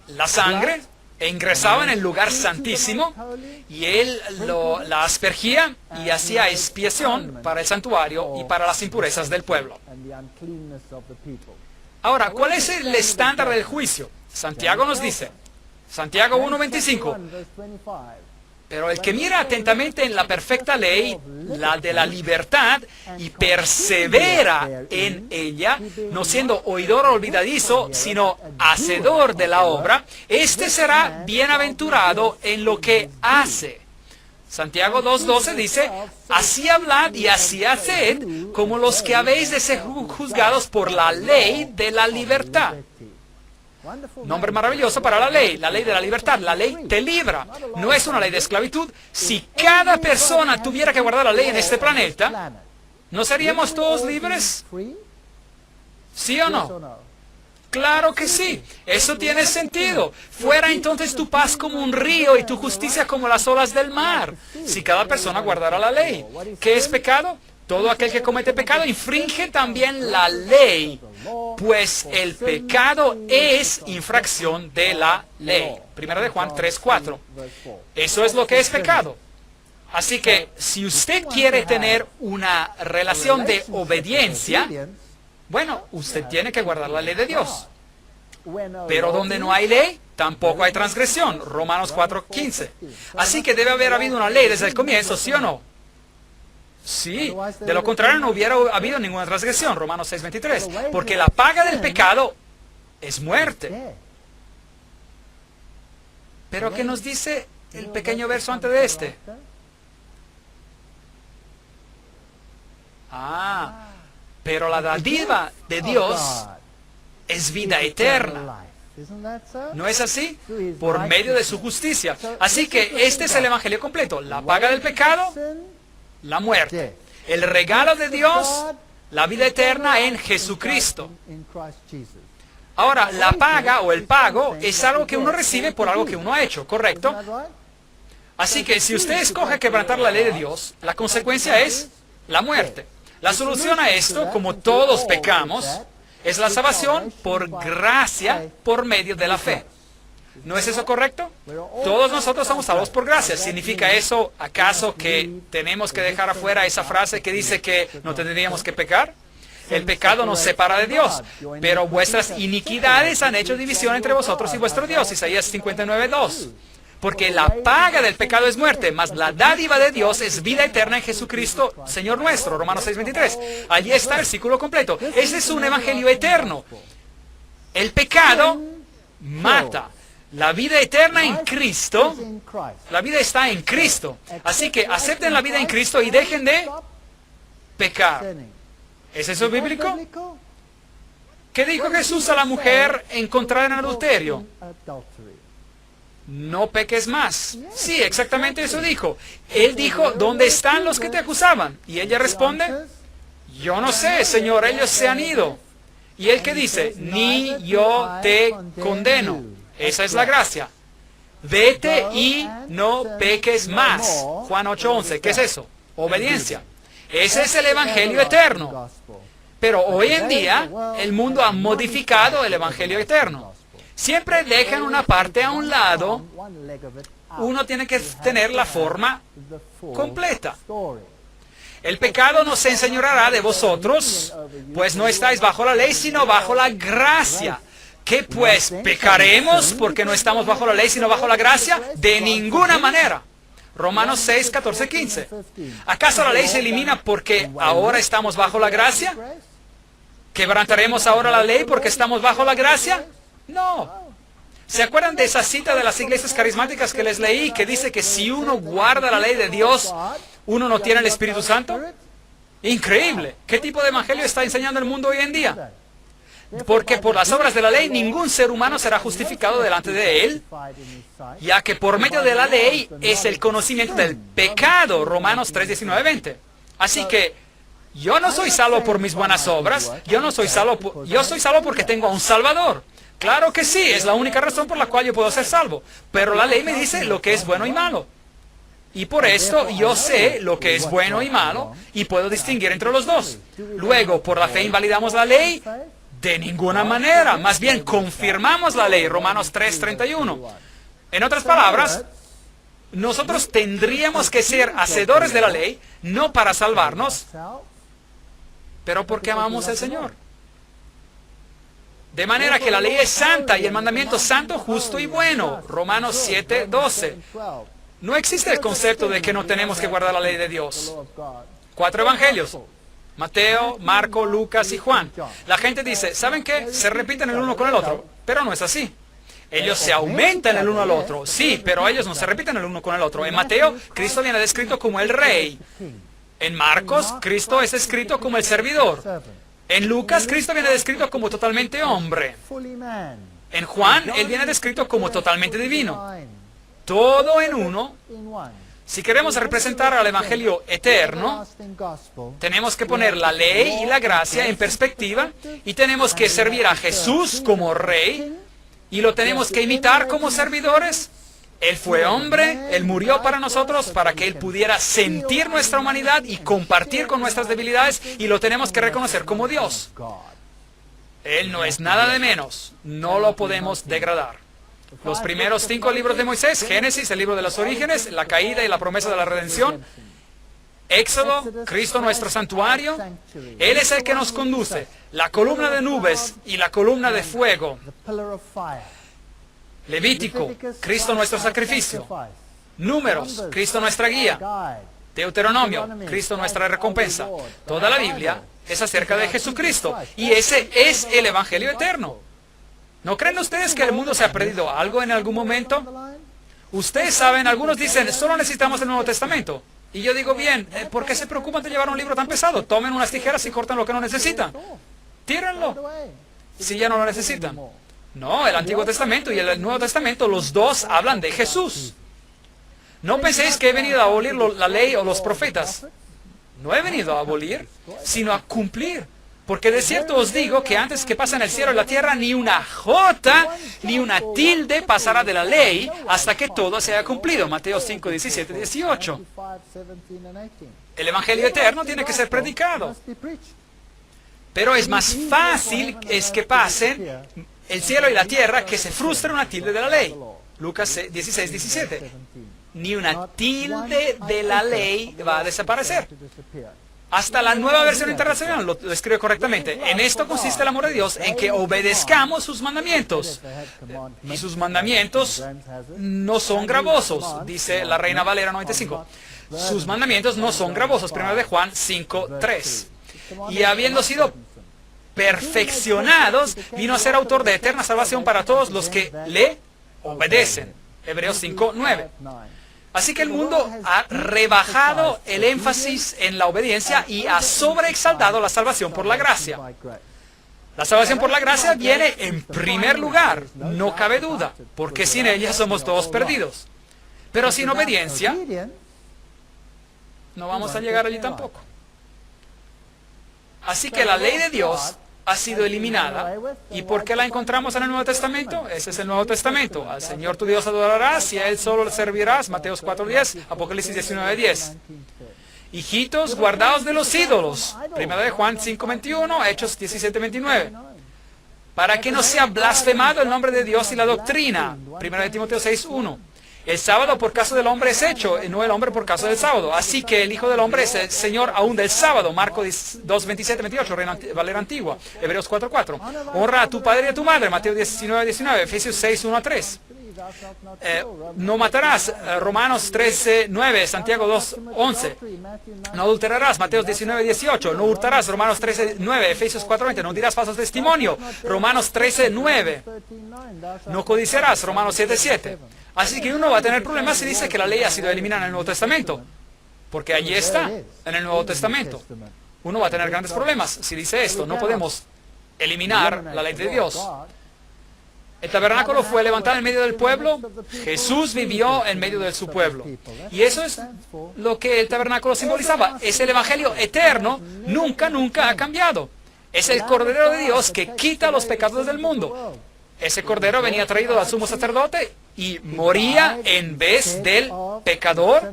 la sangre e ingresaba en el lugar santísimo, y él la aspergía y hacía expiación para el santuario y para las impurezas del pueblo. Ahora, ¿cuál es el estándar del juicio? Santiago nos dice, Santiago 1:25, Pero el que mira atentamente en la perfecta ley, la de la libertad, y persevera en ella, no siendo oidor olvidadizo, sino hacedor de la obra, este será bienaventurado en lo que hace. Santiago 2:12 dice, así hablad y así haced, como los que habéis de ser juzgados por la ley de la libertad. Nombre maravilloso para la ley de la libertad. La ley te libra, no es una ley de esclavitud. Si cada persona tuviera que guardar la ley en este planeta, ¿no seríamos todos libres? ¿Sí o no? Claro que sí, eso tiene sentido. Fuera entonces tu paz como un río y tu justicia como las olas del mar. Si cada persona guardara la ley. ¿Qué es pecado? Todo aquel que comete pecado infringe también la ley, pues el pecado es infracción de la ley. Primera de Juan 3:4. Eso es lo que es pecado. Así que si usted quiere tener una relación de obediencia, bueno, usted tiene que guardar la ley de Dios. Pero donde no hay ley, tampoco hay transgresión. Romanos 4:15. Así que debe haber habido una ley desde el comienzo, ¿sí o no? Sí, de lo contrario no hubiera habido ninguna transgresión, Romanos 6:23, porque la paga del pecado es muerte. Pero ¿qué nos dice el pequeño verso antes de este? Pero la dádiva de Dios es vida eterna. ¿No es así? Por medio de su justicia. Así que este es el evangelio completo. La paga del pecado, la muerte. El regalo de Dios, la vida eterna en Jesucristo. Ahora, la paga o el pago es algo que uno recibe por algo que uno ha hecho, ¿correcto? Así que si usted escoge quebrantar la ley de Dios, la consecuencia es la muerte. La solución a esto, como todos pecamos, es la salvación por gracia por medio de la fe. ¿No es eso correcto? Todos nosotros somos salvos por gracia. ¿Significa eso acaso que tenemos que dejar afuera esa frase que dice que no tendríamos que pecar? El pecado nos separa de Dios, pero vuestras iniquidades han hecho división entre vosotros y vuestro Dios. Isaías 59:2. Porque la paga del pecado es muerte, mas la dádiva de Dios es vida eterna en Jesucristo, Señor nuestro. Romanos 6:23. Allí está el versículo completo. Ese es un evangelio eterno. El pecado mata. La vida eterna en Cristo, la vida está en Cristo. Así que acepten la vida en Cristo y dejen de pecar. ¿Es eso bíblico? ¿Qué dijo Jesús a la mujer encontrada en adulterio? No peques más. Sí, exactamente eso dijo. Él dijo, ¿dónde están los que te acusaban? Y ella responde, yo no sé, Señor, ellos se han ido. Y él que dice, ni yo te condeno. Esa es la gracia. Vete y no peques más. Juan 8:11. ¿Qué es eso? Obediencia. Ese es el evangelio eterno. Pero hoy en día el mundo ha modificado el evangelio eterno. Siempre dejan una parte a un lado. Uno tiene que tener la forma completa. El pecado no se enseñoreará de vosotros, pues no estáis bajo la ley, sino bajo la gracia. ¿Qué pues? ¿Pecaremos porque no estamos bajo la ley, sino bajo la gracia? De ninguna manera. Romanos 6, 14, 15. ¿Acaso la ley se elimina porque ahora estamos bajo la gracia? ¿Quebrantaremos ahora la ley porque estamos bajo la gracia? No. ¿Se acuerdan de esa cita de las iglesias carismáticas que les leí, que dice que si uno guarda la ley de Dios, uno no tiene el Espíritu Santo? Increíble. ¿Qué tipo de evangelio está enseñando el mundo hoy en día? Porque por las obras de la ley ningún ser humano será justificado delante de él, ya que por medio de la ley es el conocimiento del pecado, Romanos 3, 19, 20. Así que yo no soy salvo por mis buenas obras, yo soy salvo porque tengo a un Salvador. Claro que sí, es la única razón por la cual yo puedo ser salvo, pero la ley me dice lo que es bueno y malo. Y por esto yo sé lo que es bueno y malo y puedo distinguir entre los dos. Luego, ¿por la fe invalidamos la ley? De ninguna manera, más bien confirmamos la ley, Romanos 3:31. En otras palabras, nosotros tendríamos que ser hacedores de la ley, no para salvarnos, pero porque amamos al Señor. De manera que la ley es santa y el mandamiento santo, justo y bueno, Romanos 7:12. No existe el concepto de que no tenemos que guardar la ley de Dios. 4 evangelios: Mateo, Marco, Lucas y Juan. La gente dice, ¿saben qué? Se repiten el uno con el otro, pero no es así. Ellos se aumentan el uno al otro, sí, pero ellos no se repiten el uno con el otro. En Mateo, Cristo viene descrito como el rey. En Marcos, Cristo es descrito como el servidor. En Lucas, Cristo viene descrito como totalmente hombre. En Juan, Él viene descrito como totalmente divino. Todo en uno. Si queremos representar al Evangelio eterno, tenemos que poner la ley y la gracia en perspectiva y tenemos que servir a Jesús como Rey y lo tenemos que imitar como servidores. Él fue hombre, Él murió para nosotros para que Él pudiera sentir nuestra humanidad y compartir con nuestras debilidades y lo tenemos que reconocer como Dios. Él no es nada de menos, no lo podemos degradar. Los primeros 5 libros de Moisés: Génesis, el libro de los orígenes, la caída y la promesa de la redención; Éxodo, Cristo nuestro santuario, Él es el que nos conduce; la columna de nubes y la columna de fuego; Levítico, Cristo nuestro sacrificio; Números, Cristo nuestra guía; Deuteronomio, Cristo nuestra recompensa. Toda la Biblia es acerca de Jesucristo y ese es el Evangelio eterno. ¿No creen ustedes que el mundo se ha perdido algo en algún momento? Ustedes saben, algunos dicen, solo necesitamos el Nuevo Testamento. Y yo digo, bien, ¿por qué se preocupan de llevar un libro tan pesado? Tomen unas tijeras y cortan lo que no necesitan. Tírenlo, si ya no lo necesitan. No, el Antiguo Testamento y el Nuevo Testamento, los dos hablan de Jesús. No penséis que he venido a abolir la ley o los profetas. No he venido a abolir, sino a cumplir. Porque de cierto os digo que antes que pasen el cielo y la tierra, ni una jota, ni una tilde pasará de la ley hasta que todo se haya cumplido. Mateo 5, 17, 18. El Evangelio eterno tiene que ser predicado. Pero es más fácil es que pasen el cielo y la tierra que se frustre una tilde de la ley. Lucas 16, 17. Ni una tilde de la ley va a desaparecer. Hasta la Nueva Versión Internacional lo escribe correctamente. En esto consiste el amor de Dios, en que obedezcamos sus mandamientos. Y sus mandamientos no son gravosos, dice la Reina Valera 95. Sus mandamientos no son gravosos, 1 de Juan 5, 3. Y habiendo sido perfeccionados, vino a ser autor de eterna salvación para todos los que le obedecen. Hebreos 5, 9. Así que el mundo ha rebajado el énfasis en la obediencia y ha sobreexaltado la salvación por la gracia. La salvación por la gracia viene en primer lugar, no cabe duda, porque sin ella somos todos perdidos. Pero sin obediencia, no vamos a llegar allí tampoco. Así que la ley de Dios ha sido eliminada. ¿Y por qué la encontramos en el Nuevo Testamento? Ese es el Nuevo Testamento. Al Señor tu Dios adorarás y a Él solo le servirás. Mateos 4:10, Apocalipsis 19:10. Hijitos, guardaos de los ídolos. 1 de Juan 5:21, Hechos 17:29. Para que no sea blasfemado el nombre de Dios y la doctrina. 1 de Timoteo 6:1. El sábado por causa del hombre es hecho, y no el hombre por causa del sábado. Así que el Hijo del Hombre es el Señor aún del sábado. Marcos 2:27-28, Reina Valera Antigua. Hebreos 4:4. Honra a tu padre y a tu madre. Mateo 19:19. Efesios 6:1-3. No matarás. Romanos 13:9. Santiago 2:11. No adulterarás. Mateo 19:18. No hurtarás. Romanos 13:9. Efesios 4:20. No dirás falso testimonio. Romanos 13:9. No codiciarás. Romanos 7:7. Así que uno va a tener problemas si dice que la ley ha sido eliminada en el Nuevo Testamento. Porque allí está, en el Nuevo Testamento. Uno va a tener grandes problemas si dice esto. No podemos eliminar la ley de Dios. El tabernáculo fue levantado en medio del pueblo. Jesús vivió en medio de su pueblo. Y eso es lo que el tabernáculo simbolizaba. Es el Evangelio eterno. Nunca, nunca ha cambiado. Es el Cordero de Dios que quita los pecados del mundo. Ese cordero venía traído al sumo sacerdote y moría en vez del pecador.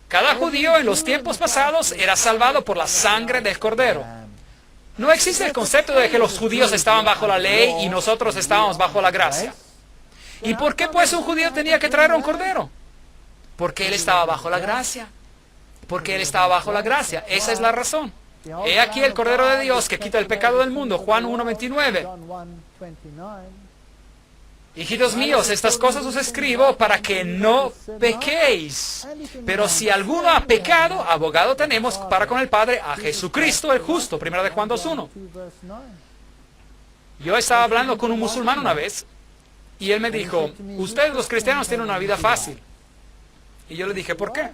Cada judío en los tiempos pasados era salvado por la sangre del cordero. No existe el concepto de que los judíos estaban bajo la ley y nosotros estábamos bajo la gracia. ¿Y por qué pues un judío tenía que traer un cordero? Porque él estaba bajo la gracia. Porque él estaba bajo la gracia. Esa es la razón. He aquí el Cordero de Dios que quita el pecado del mundo. Juan 1:29. Hijitos míos, estas cosas os escribo para que no pequéis. Pero si alguno ha pecado, abogado tenemos para con el Padre a Jesucristo el justo. 1 de Juan 2:1. Yo estaba hablando con un musulmán una vez y él me dijo, ustedes los cristianos tienen una vida fácil. Y yo le dije, ¿por qué?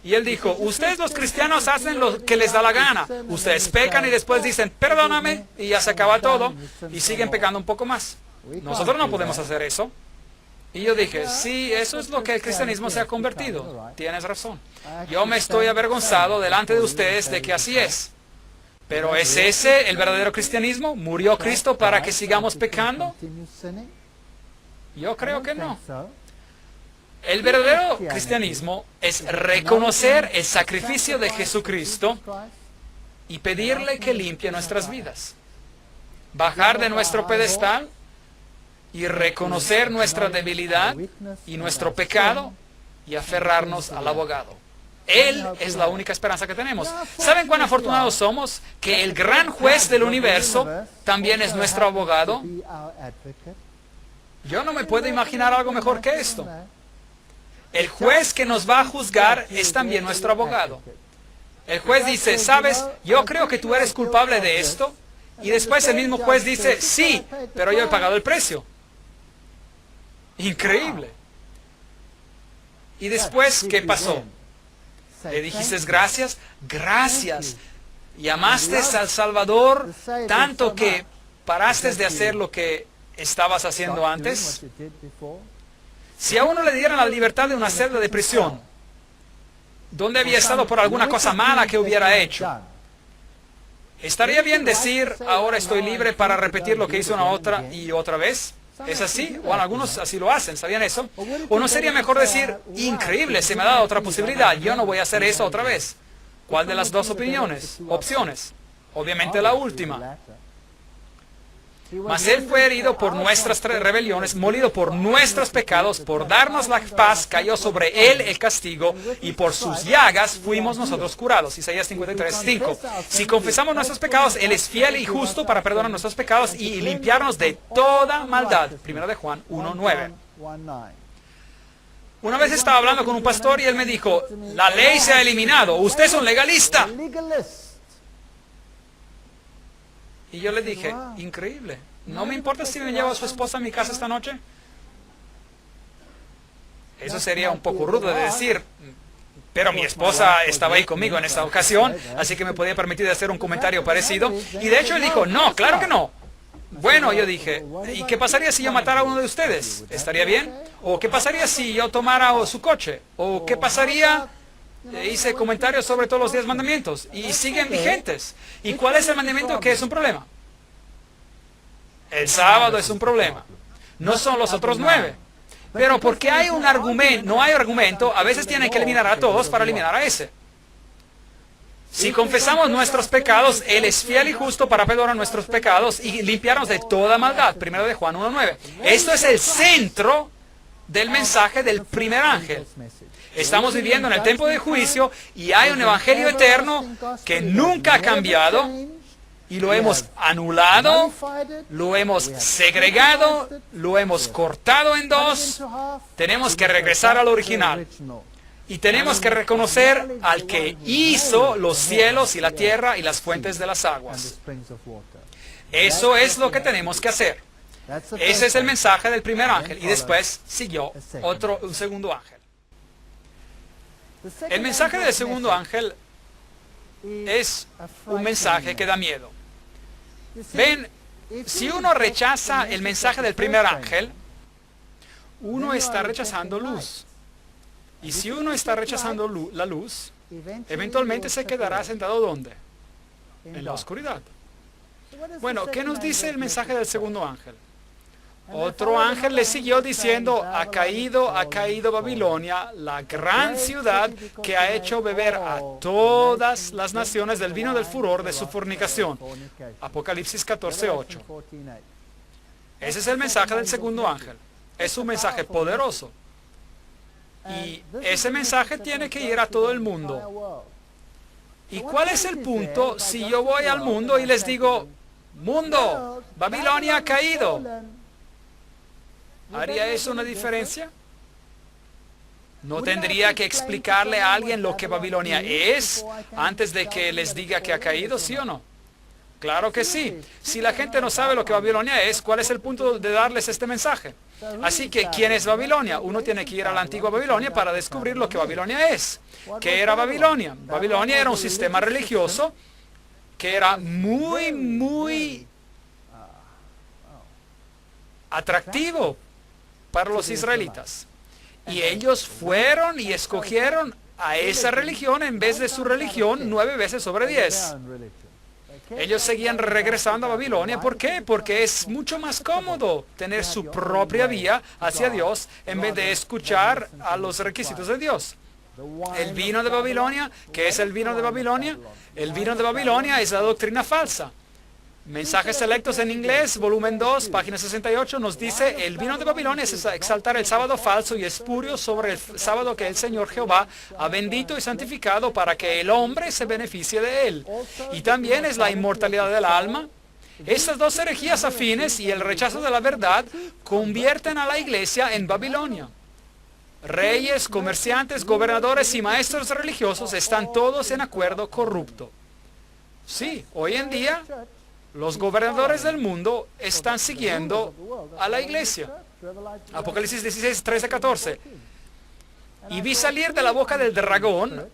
Y él dijo, ustedes los cristianos hacen lo que les da la gana. Ustedes pecan y después dicen, perdóname, y ya se acaba todo, y siguen pecando un poco más. Nosotros no podemos hacer eso. Y yo dije, sí, eso es lo que el cristianismo se ha convertido. Tienes razón. Yo me estoy avergonzado delante de ustedes de que así es. Pero ¿es ese el verdadero cristianismo? ¿Murió Cristo para que sigamos pecando? Yo creo que no. El verdadero cristianismo es reconocer el sacrificio de Jesucristo y pedirle que limpie nuestras vidas. Bajar de nuestro pedestal y reconocer nuestra debilidad y nuestro pecado y aferrarnos al abogado. Él es la única esperanza que tenemos. ¿Saben cuán afortunados somos? Que el gran juez del universo también es nuestro abogado. Yo no me puedo imaginar algo mejor que esto. El juez que nos va a juzgar es también nuestro abogado. El juez dice, ¿sabes? Yo creo que tú eres culpable de esto. Y después el mismo juez dice, sí, pero yo he pagado el precio. Increíble. Y después, ¿qué pasó? ¿Le dijiste gracias? Gracias. Y amaste al Salvador tanto que paraste de hacer lo que estabas haciendo antes. Si a uno le dieran la libertad de una celda de prisión, donde había estado por alguna cosa mala que hubiera hecho, ¿estaría bien decir, ahora estoy libre para repetir lo que hizo una otra y otra vez? ¿Es así? Bueno, algunos así lo hacen, ¿sabían eso? ¿O no sería mejor decir, increíble, se me ha dado otra posibilidad, yo no voy a hacer eso otra vez? ¿Cuál de las dos opciones? Obviamente la última. Mas Él fue herido por nuestras rebeliones, molido por nuestros pecados, por darnos la paz, cayó sobre Él el castigo, y por sus llagas fuimos nosotros curados. Isaías 53:5. Si confesamos nuestros pecados, Él es fiel y justo para perdonar nuestros pecados y limpiarnos de toda maldad. 1 de Juan 1:9. Una vez estaba hablando con un pastor y él me dijo, la ley se ha eliminado, usted es un legalista. Y yo le dije, increíble, ¿no me importa si me llevo a su esposa a mi casa esta noche? Eso sería un poco rudo de decir, pero mi esposa estaba ahí conmigo en esta ocasión, así que me podía permitir hacer un comentario parecido. Y de hecho él dijo, no, claro que no. Bueno, yo dije, ¿y qué pasaría si yo matara a uno de ustedes? ¿Estaría bien? ¿O qué pasaría si yo tomara su coche? ¿O qué pasaría? Hice comentarios sobre todos los 10 mandamientos y siguen vigentes. ¿Y cuál es el mandamiento que es un problema? El sábado es un problema. No son los otros 9. Pero porque hay un argumento, no hay argumento, a veces tienen que eliminar a todos para eliminar a ese. Si confesamos nuestros pecados, Él es fiel y justo para perdonar nuestros pecados y limpiarnos de toda maldad. 1 de Juan 1:9. Esto es el centro del mensaje del primer ángel. Estamos viviendo en el tiempo de juicio y hay un evangelio eterno que nunca ha cambiado y lo hemos anulado, lo hemos segregado, lo hemos cortado en dos. Tenemos que regresar al original y tenemos que reconocer al que hizo los cielos y la tierra y las fuentes de las aguas. Eso es lo que tenemos que hacer. Ese es el mensaje del primer ángel y después siguió un segundo ángel. El mensaje del segundo ángel es un mensaje que da miedo. Ven, si uno rechaza el mensaje del primer ángel, uno está rechazando luz. Y si uno está rechazando la luz, eventualmente se quedará sentado ¿dónde? En la oscuridad. Bueno, ¿qué nos dice el mensaje del segundo ángel? Otro ángel le siguió diciendo, ha caído Babilonia, la gran ciudad que ha hecho beber a todas las naciones del vino del furor de su fornicación. Apocalipsis 14:8. Ese es el mensaje del segundo ángel. Es un mensaje poderoso. Y ese mensaje tiene que ir a todo el mundo. ¿Y cuál es el punto si yo voy al mundo y les digo, mundo, Babilonia ha caído? ¿Haría eso una diferencia? ¿No tendría que explicarle a alguien lo que Babilonia es antes de que les diga que ha caído, sí o no? Claro que sí. Si la gente no sabe lo que Babilonia es, ¿cuál es el punto de darles este mensaje? Así que, ¿quién es Babilonia? Uno tiene que ir a la antigua Babilonia para descubrir lo que Babilonia es. ¿Qué era Babilonia? Babilonia era un sistema religioso que era muy atractivo para los israelitas. Y ellos fueron y escogieron a esa religión en vez de su religión 9 veces sobre 10. Ellos seguían regresando a Babilonia. ¿Por qué? Porque es mucho más cómodo tener su propia vía hacia Dios en vez de escuchar a los requisitos de Dios. El vino de Babilonia, ¿qué es el vino de Babilonia? El vino de Babilonia es la doctrina falsa. Mensajes selectos en inglés, volumen 2, página 68, nos dice: el vino de Babilonia es exaltar el sábado falso y espurio sobre el sábado que el Señor Jehová ha bendito y santificado para que el hombre se beneficie de él. Y también es la inmortalidad del alma. Estas dos herejías afines y el rechazo de la verdad convierten a la iglesia en Babilonia. Reyes, comerciantes, gobernadores y maestros religiosos están todos en acuerdo corrupto. Sí, hoy en día los gobernadores del mundo están siguiendo a la iglesia. Apocalipsis 16, 13, 14. Y vi salir de la boca del dragón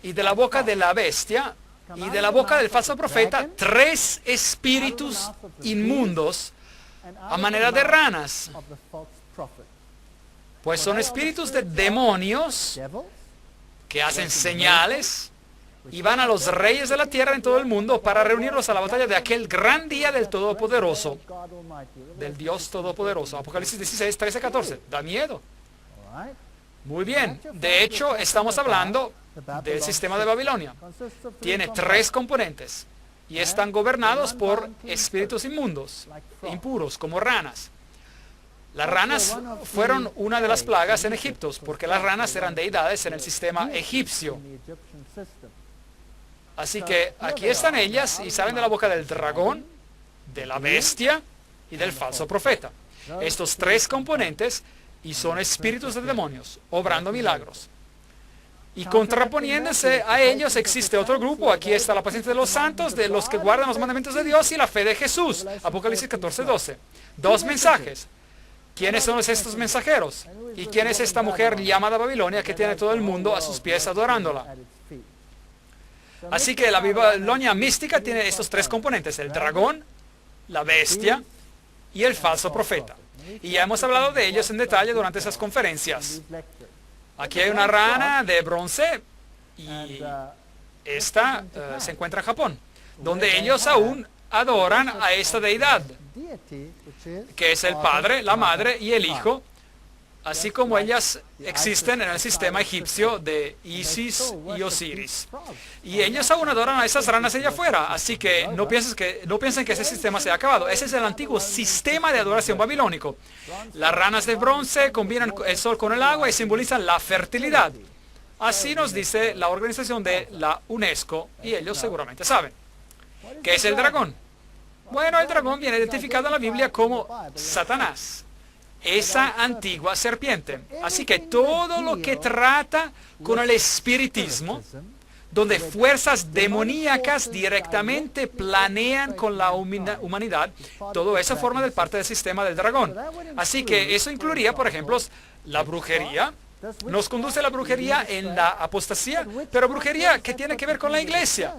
y de la boca de la bestia y de la boca del falso profeta 3 espíritus inmundos a manera de ranas. Pues son espíritus de demonios que hacen señales y van a los reyes de la tierra en todo el mundo para reunirlos a la batalla de aquel gran día del Todopoderoso, del Dios Todopoderoso. Apocalipsis 16, 13, 14. Da miedo. Muy bien. De hecho, estamos hablando del sistema de Babilonia. Tiene 3 componentes y están gobernados por espíritus inmundos, impuros, como ranas. Las ranas fueron una de las plagas en Egipto, porque las ranas eran deidades en el sistema egipcio. Así que aquí están ellas y salen de la boca del dragón, de la bestia y del falso profeta. Estos 3 componentes y son espíritus de demonios, obrando milagros. Y contraponiéndose a ellos existe otro grupo. Aquí está la paciencia de los santos, de los que guardan los mandamientos de Dios y la fe de Jesús. Apocalipsis 14, 12. 2 mensajes. ¿Quiénes son estos mensajeros? ¿Y quién es esta mujer llamada Babilonia que tiene todo el mundo a sus pies adorándola? Así que la Babilonia mística tiene estos 3 componentes: el dragón, la bestia y el falso profeta. Y ya hemos hablado de ellos en detalle durante esas conferencias. Aquí hay una rana de bronce y esta se encuentra en Japón, donde ellos aún adoran a esta deidad, que es el Padre, la Madre y el Hijo, así como ellas existen en el sistema egipcio de Isis y Osiris. Y ellos aún adoran a esas ranas allá afuera, así que no piensen que ese sistema se ha acabado. Ese es el antiguo sistema de adoración babilónico. Las ranas de bronce combinan el sol con el agua y simbolizan la fertilidad. Así nos dice la organización de la UNESCO, y ellos seguramente saben. ¿Qué es el dragón? Bueno, el dragón viene identificado en la Biblia como Satanás, esa antigua serpiente. Así que todo lo que trata con el espiritismo, donde fuerzas demoníacas directamente planean con la humanidad, todo eso forma parte del sistema del dragón. Así que eso incluiría, por ejemplo, la brujería. Nos conduce la brujería en la apostasía, pero brujería que tiene que ver con la iglesia.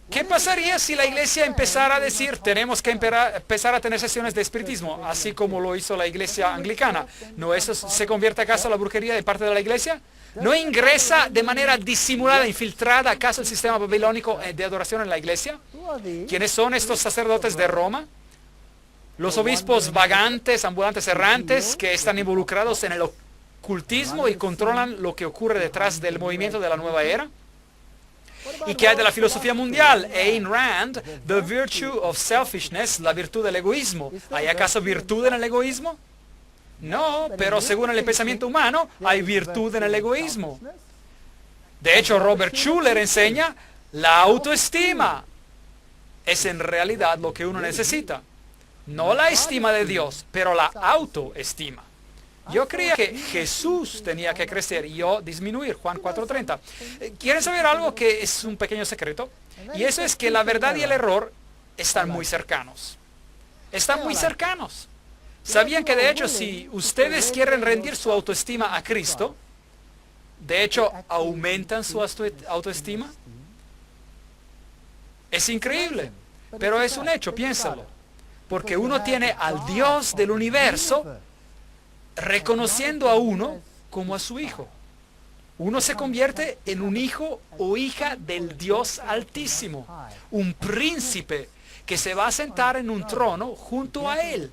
¿Qué pasaría si la iglesia empezara a decir: tenemos que empezar a tener sesiones de espiritismo, así como lo hizo la iglesia anglicana? ¿No eso se convierte acaso a la brujería de parte de la iglesia? ¿No ingresa de manera disimulada, infiltrada acaso el sistema babilónico de adoración en la iglesia? ¿Quiénes son estos sacerdotes de Roma? Los obispos vagantes, ambulantes, errantes, que están involucrados en el ocultismo y controlan lo que ocurre detrás del movimiento de la nueva era. ¿Y qué hay de la filosofía mundial? Ayn Rand, The Virtue of Selfishness, la virtud del egoísmo. ¿Hay acaso virtud en el egoísmo? No, pero según el pensamiento humano, hay virtud en el egoísmo. De hecho, Robert Schuller enseña: la autoestima es en realidad lo que uno necesita. No la estima de Dios, pero la autoestima. Yo creía que Jesús tenía que crecer y yo disminuir. Juan 4:30. ¿Quieren saber algo que es un pequeño secreto? Y eso es que la verdad y el error están muy cercanos. Están muy cercanos. ¿Sabían que de hecho si ustedes quieren rendir su autoestima a Cristo, de hecho aumentan su autoestima? Es increíble, pero es un hecho, piénsalo. Porque uno tiene al Dios del universo reconociendo a uno como a su hijo. Uno se convierte en un hijo o hija del Dios Altísimo, un príncipe que se va a sentar en un trono junto a Él.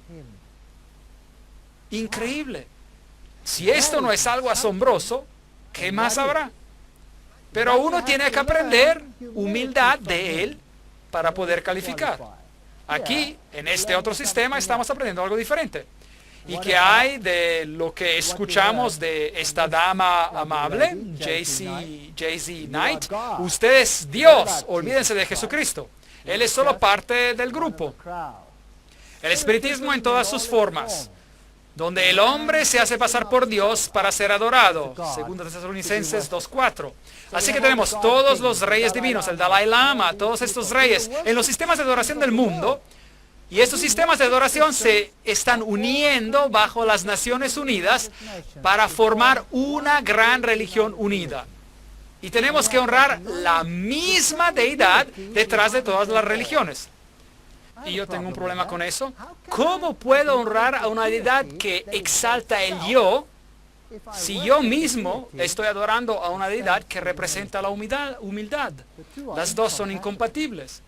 Increíble. Si esto no es algo asombroso, ¿qué más habrá? Pero uno tiene que aprender humildad de Él para poder calificar. Aquí, en este otro sistema, estamos aprendiendo algo diferente. ¿Y qué hay de lo que escuchamos de esta dama amable, J.Z. Knight? Usted es Dios, olvídense de Jesucristo. Él es solo parte del grupo. El espiritismo en todas sus formas, donde el hombre se hace pasar por Dios para ser adorado. 2 Tesalonicenses 2:4. Así que tenemos todos los reyes divinos, el Dalai Lama, todos estos reyes, en los sistemas de adoración del mundo. Y estos sistemas de adoración se están uniendo bajo las Naciones Unidas para formar una gran religión unida. Y tenemos que honrar la misma deidad detrás de todas las religiones. Y yo tengo un problema con eso. ¿Cómo puedo honrar a una deidad que exalta el yo si yo mismo estoy adorando a una deidad que representa la humildad? Las dos son incompatibles.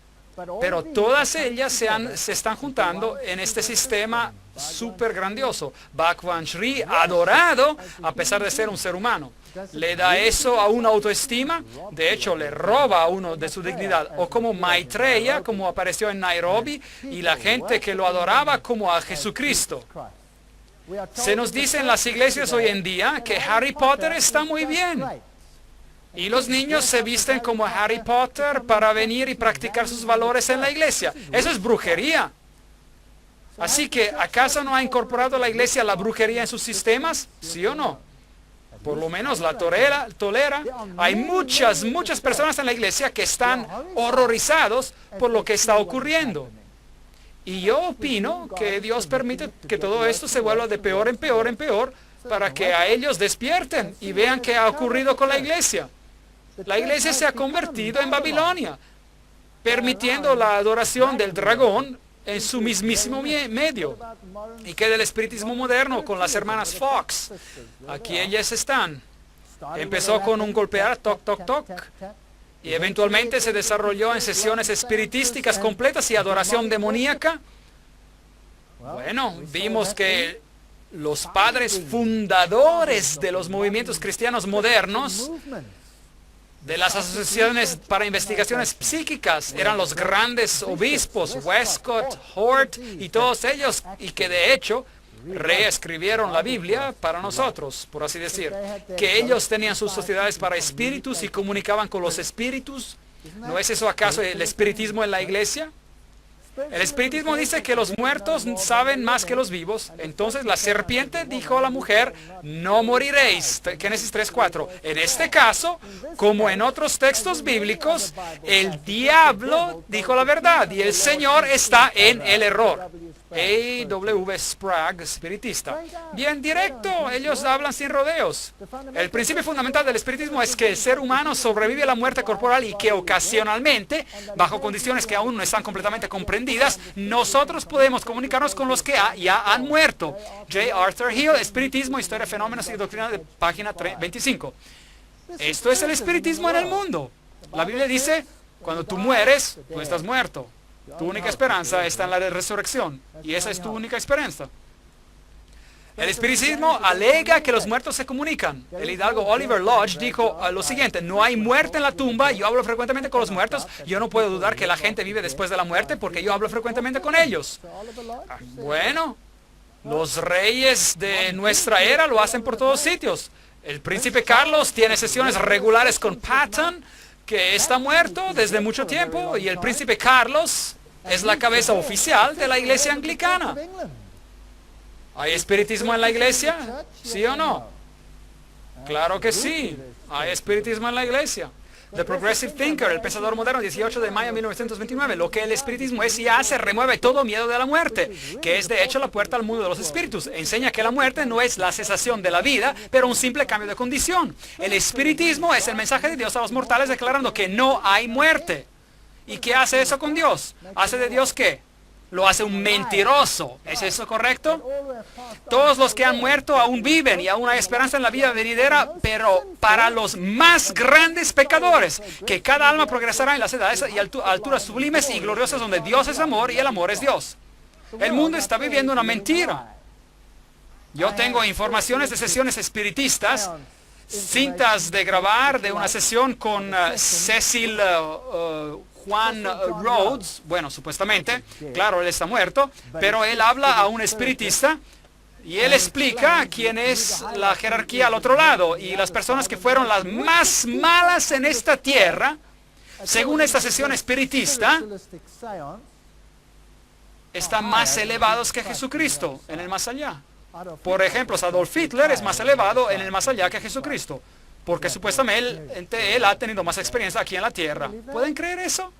Pero todas ellas se están juntando en este sistema súper grandioso. Bhagwan Sri, adorado a pesar de ser un ser humano. ¿Le da eso a una autoestima? De hecho, le roba a uno de su dignidad. O como Maitreya, como apareció en Nairobi, y la gente que lo adoraba como a Jesucristo. Se nos dice en las iglesias hoy en día que Harry Potter está muy bien. Y los niños se visten como Harry Potter para venir y practicar sus valores en la iglesia. Eso es brujería. Así que, ¿acaso no ha incorporado la iglesia la brujería en sus sistemas? ¿Sí o no? Por lo menos la tolera. Hay muchas personas en la iglesia que están horrorizados por lo que está ocurriendo. Y yo opino que Dios permite que todo esto se vuelva de peor en peor en peor para que a ellos despierten y vean qué ha ocurrido con la iglesia. La iglesia se ha convertido en Babilonia, permitiendo la adoración del dragón en su mismísimo medio. ¿Y qué del espiritismo moderno con las hermanas Fox? Aquí ellas están. Empezó con un golpear, toc, toc, toc, y eventualmente se desarrolló en sesiones espiritísticas completas y adoración demoníaca. Bueno, vimos que los padres fundadores de los movimientos cristianos modernos, de las asociaciones para investigaciones psíquicas, eran los grandes obispos, Westcott, Hort y todos ellos, y que de hecho reescribieron la Biblia para nosotros, por así decir, que ellos tenían sus sociedades para espíritus y comunicaban con los espíritus. ¿No es eso acaso el espiritismo en la iglesia? El espiritismo dice que los muertos saben más que los vivos. Entonces la serpiente dijo a la mujer, no moriréis. Génesis 3:4. En este caso, como en otros textos bíblicos, el diablo dijo la verdad y el Señor está en el error. A.W. Sprague, espiritista. Bien directo, ellos hablan sin rodeos. El principio fundamental del espiritismo es que el ser humano sobrevive a la muerte corporal y que ocasionalmente, bajo condiciones que aún no están completamente comprendidas, nosotros podemos comunicarnos con los que ya han muerto. J. Arthur Hill, Espiritismo, Historia, Fenómenos y Doctrina, de página 25. Esto es el espiritismo en el mundo. La Biblia dice, cuando tú mueres, tú estás muerto. Tu única esperanza está en la resurrección. Y esa es tu única esperanza. El espiritismo alega que los muertos se comunican. El hidalgo Oliver Lodge dijo lo siguiente: no hay muerte en la tumba, yo hablo frecuentemente con los muertos, yo no puedo dudar que la gente vive después de la muerte porque yo hablo frecuentemente con ellos. Bueno, los reyes de nuestra era lo hacen por todos sitios. El príncipe Carlos tiene sesiones regulares con Patton, que está muerto desde mucho tiempo, y el príncipe Carlos es la cabeza oficial de la iglesia anglicana. ¿Hay espiritismo en la iglesia? ¿Sí o no? Claro que sí. Hay espiritismo en la iglesia. The Progressive Thinker, el pensador moderno, 18 de mayo de 1929. Lo que el espiritismo es y hace, remueve todo miedo de la muerte, que es de hecho la puerta al mundo de los espíritus. Enseña que la muerte no es la cesación de la vida, pero un simple cambio de condición. El espiritismo es el mensaje de Dios a los mortales declarando que no hay muerte. ¿Y qué hace eso con Dios? ¿Hace de Dios qué? Lo hace un mentiroso. ¿Es eso correcto? Todos los que han muerto aún viven y aún hay esperanza en la vida venidera, pero para los más grandes pecadores, que cada alma progresará en las edades y alturas sublimes y gloriosas donde Dios es amor y el amor es Dios. El mundo está viviendo una mentira. Yo tengo informaciones de sesiones espiritistas, cintas de grabar de una sesión con Cecil Juan Rhodes, bueno, supuestamente, claro, él está muerto, pero él habla a un espiritista y él explica quién es la jerarquía al otro lado y las personas que fueron las más malas en esta tierra, según esta sesión espiritista, están más elevados que Jesucristo en el más allá. Por ejemplo, Adolf Hitler es más elevado en el más allá que Jesucristo, porque supuestamente él ha tenido más experiencia aquí en la tierra. ¿Pueden creer eso?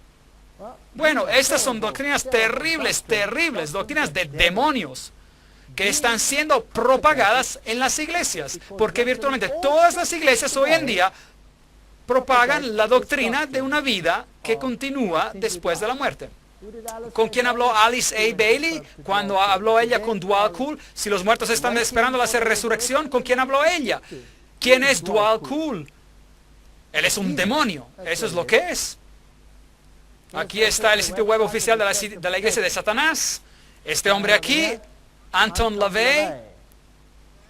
Bueno, estas son doctrinas terribles, terribles, doctrinas de demonios que están siendo propagadas en las iglesias, porque virtualmente todas las iglesias hoy en día propagan la doctrina de una vida que continúa después de la muerte. ¿Con quién habló Alice A. Bailey cuando habló ella con Dwal Cool? Si los muertos están esperando la resurrección, ¿con quién habló ella? ¿Quién es Dwal Cool? Él es un demonio, eso es lo que es. Aquí está el sitio web oficial de la iglesia de Satanás. Este hombre aquí, Anton LaVey,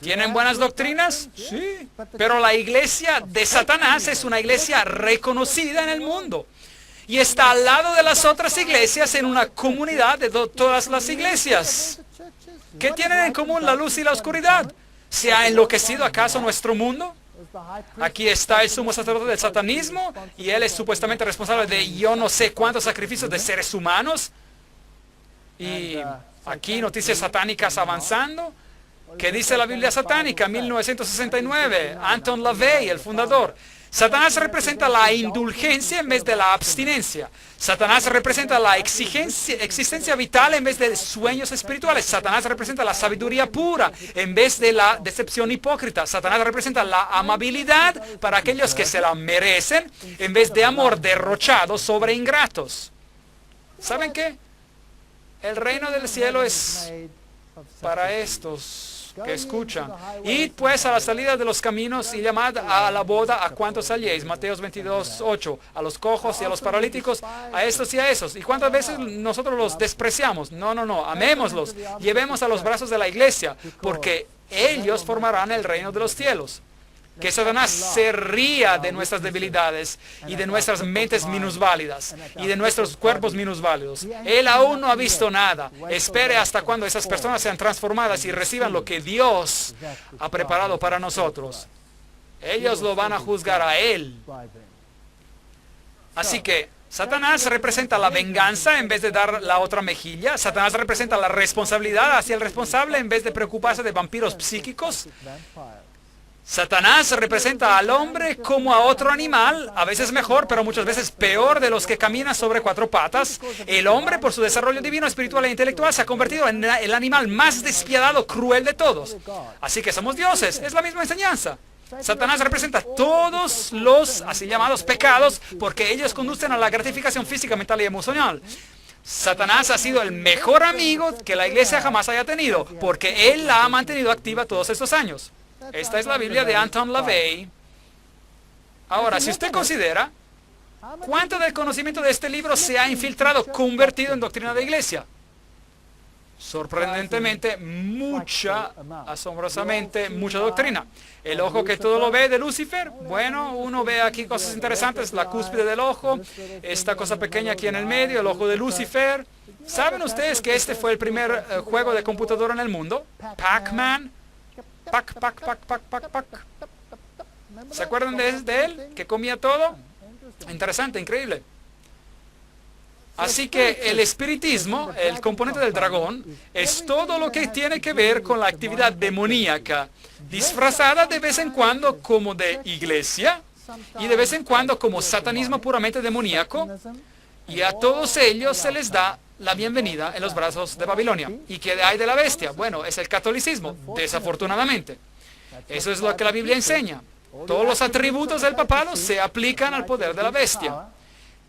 ¿tienen buenas doctrinas? Sí, pero la iglesia de Satanás es una iglesia reconocida en el mundo. Y está al lado de las otras iglesias en una comunidad de todas las iglesias. ¿Qué tienen en común la luz y la oscuridad? ¿Se ha enloquecido acaso nuestro mundo? Aquí está el sumo sacerdote del satanismo y él es supuestamente responsable de yo no sé cuántos sacrificios de seres humanos. Y aquí noticias satánicas avanzando. ¿Qué dice la Biblia satánica? 1969, Anton LaVey, el fundador. Satanás representa la indulgencia en vez de la abstinencia. Satanás representa la existencia vital en vez de sueños espirituales. Satanás representa la sabiduría pura en vez de la decepción hipócrita. Satanás representa la amabilidad para aquellos que se la merecen en vez de amor derrochado sobre ingratos. ¿Saben qué? El reino del cielo es para estos que escuchan. Id pues a la salida de los caminos y llamad a la boda a cuantos halléis. Mateos 22:8. A los cojos y a los paralíticos, a estos y a esos. ¿Y cuántas veces nosotros los despreciamos? No, amémoslos. Llevemos a los brazos de la iglesia, porque ellos formarán el reino de los cielos. Que Satanás se ría de nuestras debilidades y de nuestras mentes minusválidas y de nuestros cuerpos minusválidos. Él aún no ha visto nada. Espere hasta cuando esas personas sean transformadas y reciban lo que Dios ha preparado para nosotros. Ellos lo van a juzgar a Él. Así que Satanás representa la venganza en vez de dar la otra mejilla. Satanás representa la responsabilidad hacia el responsable en vez de preocuparse de vampiros psíquicos. Satanás representa al hombre como a otro animal, a veces mejor, pero muchas veces peor de los que caminan sobre cuatro patas. El hombre, por su desarrollo divino, espiritual e intelectual, se ha convertido en el animal más despiadado, cruel de todos. Así que somos dioses, es la misma enseñanza. Satanás representa todos los así llamados pecados porque ellos conducen a la gratificación física, mental y emocional. Satanás ha sido el mejor amigo que la iglesia jamás haya tenido porque él la ha mantenido activa todos estos años. Esta es la Biblia de Anton LaVey. Ahora, si usted considera cuánto del conocimiento de este libro se ha infiltrado, convertido en doctrina de iglesia. Sorprendentemente, asombrosamente, mucha doctrina. El ojo que todo lo ve de Lucifer. Bueno, uno ve aquí cosas interesantes, la cúspide del ojo, esta cosa pequeña aquí en el medio, el ojo de Lucifer. ¿Saben ustedes que este fue el primer juego de computadora en el mundo? Pac-Man. Pac. ¿Se acuerdan de él? Que comía todo. Interesante, increíble. Así que el espiritismo, el componente del dragón, es todo lo que tiene que ver con la actividad demoníaca, disfrazada de vez en cuando como de iglesia y de vez en cuando como satanismo puramente demoníaco, y a todos ellos se les da la bienvenida en los brazos de Babilonia. ¿Y qué hay de la bestia? Bueno, es el catolicismo, desafortunadamente. Eso es lo que la Biblia enseña. Todos los atributos del papado se aplican al poder de la bestia.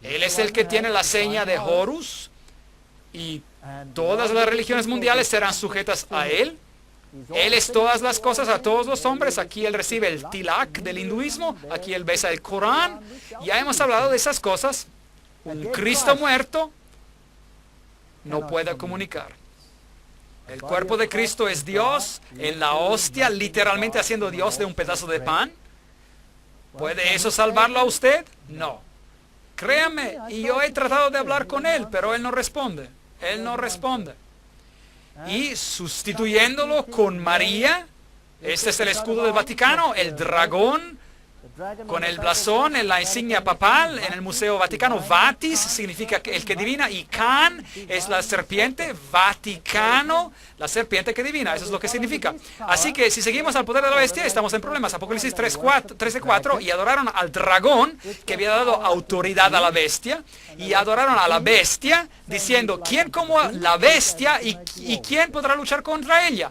Él es el que tiene la seña de Horus, y todas las religiones mundiales serán sujetas a él. Él es todas las cosas a todos los hombres. Aquí él recibe el tilak del hinduismo, aquí él besa el Corán. Ya hemos hablado de esas cosas. Un Cristo muerto no puede comunicar. El cuerpo de Cristo es Dios en la hostia, literalmente haciendo Dios de un pedazo de pan. ¿Puede eso salvarlo a usted? No. Créame, y yo he tratado de hablar con él, pero él no responde. Él no responde. Y sustituyéndolo con María, este es el escudo del Vaticano, el dragón, con el blasón en la insignia papal en el Museo Vaticano. Vatis significa el que divina, y Can es la serpiente. Vaticano, la serpiente que divina. Eso es lo que significa. Así que si seguimos al poder de la bestia, estamos en problemas. Apocalipsis 13:4, y adoraron al dragón que había dado autoridad a la bestia, y adoraron a la bestia diciendo: ¿quién como la bestia y quién podrá luchar contra ella?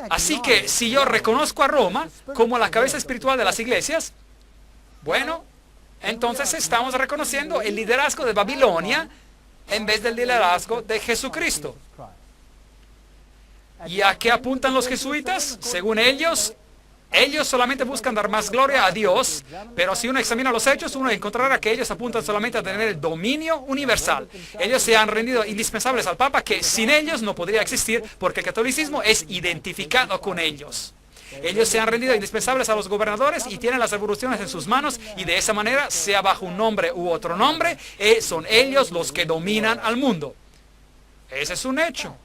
Así que si yo reconozco a Roma como la cabeza espiritual de las iglesias, bueno, entonces estamos reconociendo el liderazgo de Babilonia en vez del liderazgo de Jesucristo. ¿Y a qué apuntan los jesuitas? Según ellos solamente buscan dar más gloria a Dios, pero si uno examina los hechos, uno encontrará que ellos apuntan solamente a tener el dominio universal. Ellos se han rendido indispensables al Papa, que sin ellos no podría existir, porque el catolicismo es identificado con ellos. Ellos se han rendido indispensables a los gobernadores y tienen las revoluciones en sus manos, y de esa manera, sea bajo un nombre u otro nombre, son ellos los que dominan al mundo. Ese es un hecho.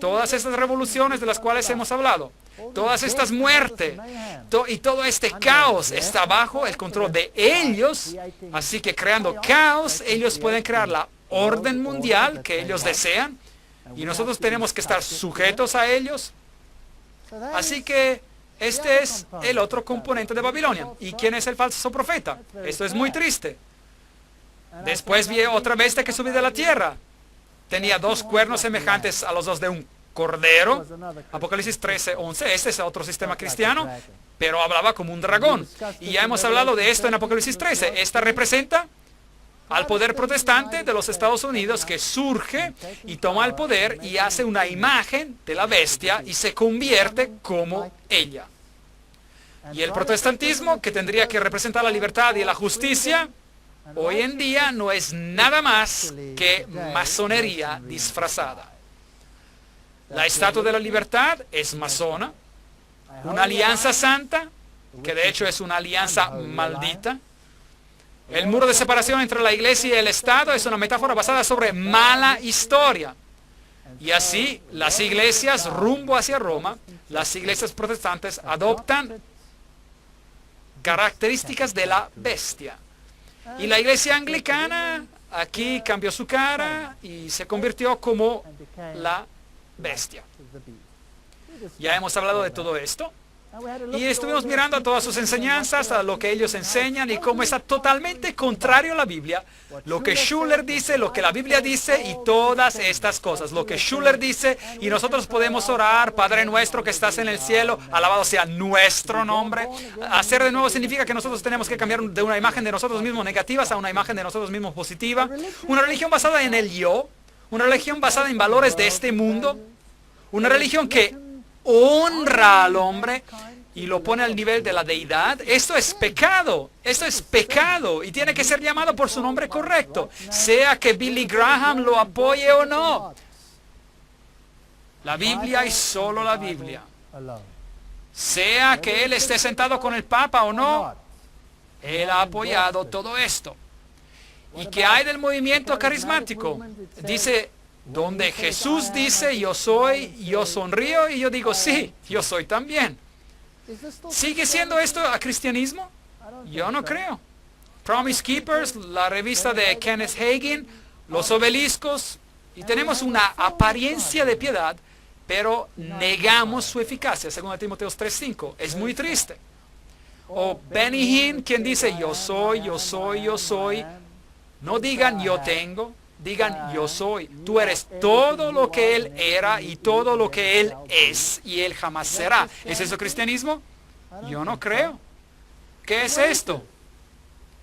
Todas estas revoluciones de las cuales hemos hablado, todas estas muertes y todo este caos está bajo el control de ellos. Así que creando caos, ellos pueden crear la orden mundial que ellos desean, y nosotros tenemos que estar sujetos a ellos. Así que este es el otro componente de Babilonia. ¿Y quién es el falso profeta? Esto es muy triste. Después vi otra bestia que subía de la tierra. Tenía 2 cuernos semejantes a los 2 de un cordero. Apocalipsis 13:11. Este es otro sistema cristiano, pero hablaba como un dragón. Y ya hemos hablado de esto en Apocalipsis 13. Esta representa al poder protestante de los Estados Unidos, que surge y toma el poder y hace una imagen de la bestia y se convierte como ella. Y el protestantismo, que tendría que representar la libertad y la justicia, hoy en día no es nada más que masonería disfrazada. La Estatua de la Libertad es masona. Una alianza santa, que de hecho es una alianza maldita. El muro de separación entre la iglesia y el Estado es una metáfora basada sobre mala historia. Y así las iglesias rumbo hacia Roma, las iglesias protestantes adoptan características de la bestia. Y la iglesia anglicana aquí cambió su cara y se convirtió como la bestia. Ya hemos hablado de todo esto. Y estuvimos mirando a todas sus enseñanzas, a lo que ellos enseñan y cómo está totalmente contrario a la Biblia. Lo que Schuller dice, lo que la Biblia dice y todas estas cosas. Lo que Schuller dice, y nosotros podemos orar: Padre nuestro que estás en el cielo, alabado sea nuestro nombre. Hacer de nuevo significa que nosotros tenemos que cambiar de una imagen de nosotros mismos negativas a una imagen de nosotros mismos positiva. Una religión basada en el yo, una religión basada en valores de este mundo, una religión que honra al hombre y lo pone al nivel de la deidad. Esto es pecado y tiene que ser llamado por su nombre correcto, sea que Billy Graham lo apoye o no. La Biblia y solo la Biblia. Sea que él esté sentado con el Papa o no, él ha apoyado todo esto. ¿Y qué hay del movimiento carismático? Dice, donde Jesús dice yo soy, yo sonrío y yo digo sí, yo soy también. ¿Sigue siendo esto a cristianismo? Yo no creo. Promise Keepers, la revista de Kenneth Hagin, los obeliscos, y tenemos una apariencia de piedad, pero negamos su eficacia, según Timoteo 3:5. Es muy triste. O Benny Hinn, quien dice, yo soy, yo soy, yo soy. No digan yo tengo, digan yo soy. Tú eres todo lo que Él era y todo lo que Él es, y Él jamás será. ¿Es eso cristianismo? Yo no creo. ¿Qué es esto?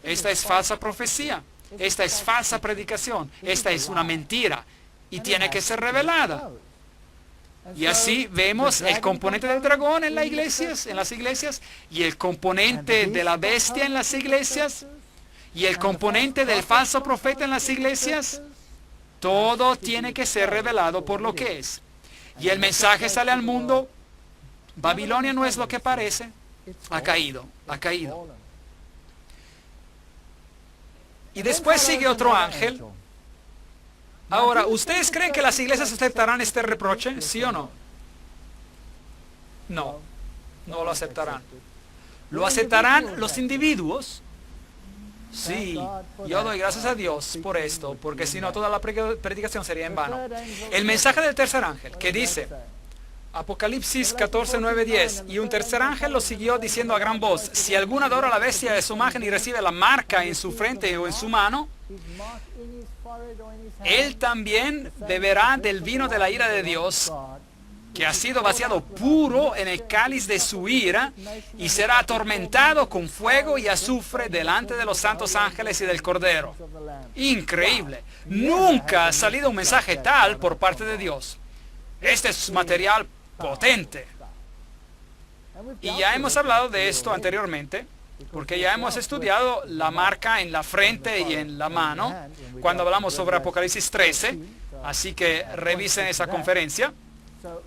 Esta es falsa profecía. Esta es falsa predicación. Esta es una mentira y tiene que ser revelada. Y así vemos el componente del dragón en las iglesias, y el componente de la bestia en las iglesias, y el componente del falso profeta en las iglesias. Todo tiene que ser revelado por lo que es. Y el mensaje sale al mundo. Babilonia no es lo que parece. Ha caído, ha caído. Y después sigue otro ángel. Ahora, ¿ustedes creen que las iglesias aceptarán este reproche? ¿Sí o no? No, no lo aceptarán. ¿Lo aceptarán los individuos? Sí, yo doy gracias a Dios por esto, porque si no toda la predicación sería en vano. El mensaje del tercer ángel, que dice, Apocalipsis 14, 9, 10, y un tercer ángel lo siguió diciendo a gran voz, si alguno adora a la bestia de su imagen y recibe la marca en su frente o en su mano, él también beberá del vino de la ira de Dios, que ha sido vaciado puro en el cáliz de su ira, y será atormentado con fuego y azufre delante de los santos ángeles y del Cordero. Increíble. Nunca ha salido un mensaje tal por parte de Dios. Este es material potente. Y ya hemos hablado de esto anteriormente, porque ya hemos estudiado la marca en la frente y en la mano, cuando hablamos sobre Apocalipsis 13, así que revisen esa conferencia.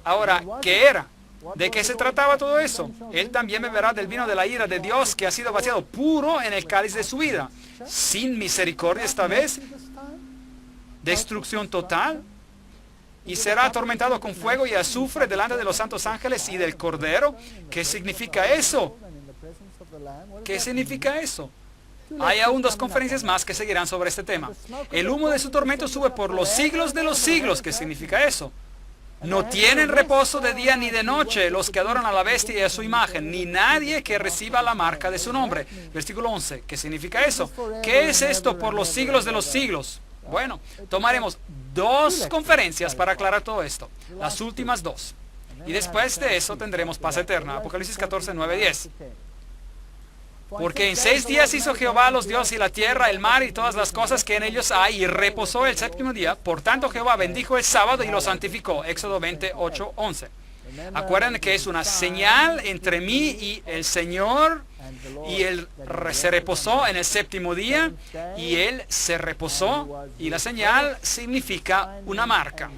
Ahora, ¿qué era? ¿De qué se trataba todo eso? Él también beberá del vino de la ira de Dios, que ha sido vaciado puro en el cáliz de su ira. Sin misericordia esta vez, destrucción total, y será atormentado con fuego y azufre delante de los santos ángeles y del Cordero. ¿Qué significa eso? ¿Qué significa eso? Hay aún 2 conferencias más que seguirán sobre este tema. El humo de su tormento sube por los siglos de los siglos. ¿Qué significa eso? No tienen reposo de día ni de noche los que adoran a la bestia y a su imagen, ni nadie que reciba la marca de su nombre. Versículo 11. ¿Qué significa eso? ¿Qué es esto por los siglos de los siglos? Bueno, tomaremos 2 conferencias para aclarar todo esto. Las últimas 2. Y después de eso tendremos paz eterna. Apocalipsis 14, 9, 10. Porque en 6 días hizo Jehová los dioses y la tierra, el mar y todas las cosas que en ellos hay, y reposó el 7º día. Por tanto Jehová bendijo el sábado y lo santificó. Éxodo 28, 11. Acuérdense que es una señal entre mí y el Señor, y Él se reposó en el 7º día, y Él se reposó, y la señal significa una marca.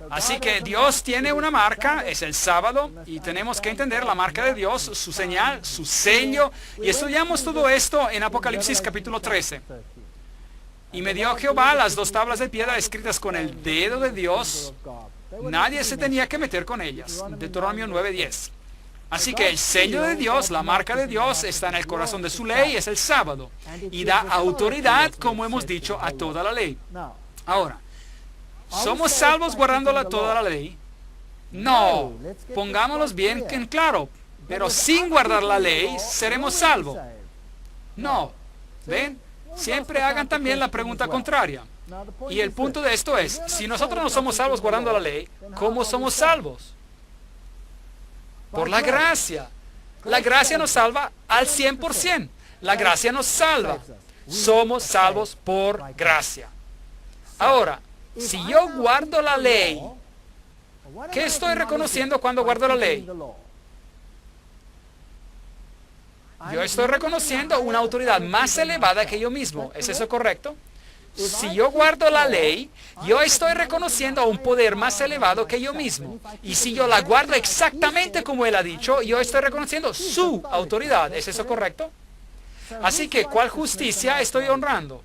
Así que Dios tiene una marca, es el sábado, y tenemos que entender la marca de Dios, su señal, su sello, y estudiamos todo esto en Apocalipsis capítulo 13. Y me dio Jehová las 2 tablas de piedra escritas con el dedo de Dios. Nadie se tenía que meter con ellas. Deuteronomio 9:10. Así que el sello de Dios, la marca de Dios, está en el corazón de su ley, es el sábado, y da autoridad, como hemos dicho, a toda la ley. Ahora, ¿somos salvos guardando toda la ley? No, pongámoslos bien en claro, pero sin guardar la ley, ¿seremos salvos? No, ¿ven? Siempre hagan también la pregunta contraria. Y el punto de esto es, si nosotros no somos salvos guardando la ley, ¿cómo somos salvos? Por la gracia. La gracia nos salva al 100%. La gracia nos salva. Somos salvos por gracia. Ahora, si yo guardo la ley, ¿qué estoy reconociendo cuando guardo la ley? Yo estoy reconociendo una autoridad más elevada que yo mismo. ¿Es eso correcto? Si yo guardo la ley, yo estoy reconociendo a un poder más elevado que yo mismo. Y si yo la guardo exactamente como Él ha dicho, yo estoy reconociendo su autoridad. ¿Es eso correcto? Así que, ¿cuál justicia estoy honrando?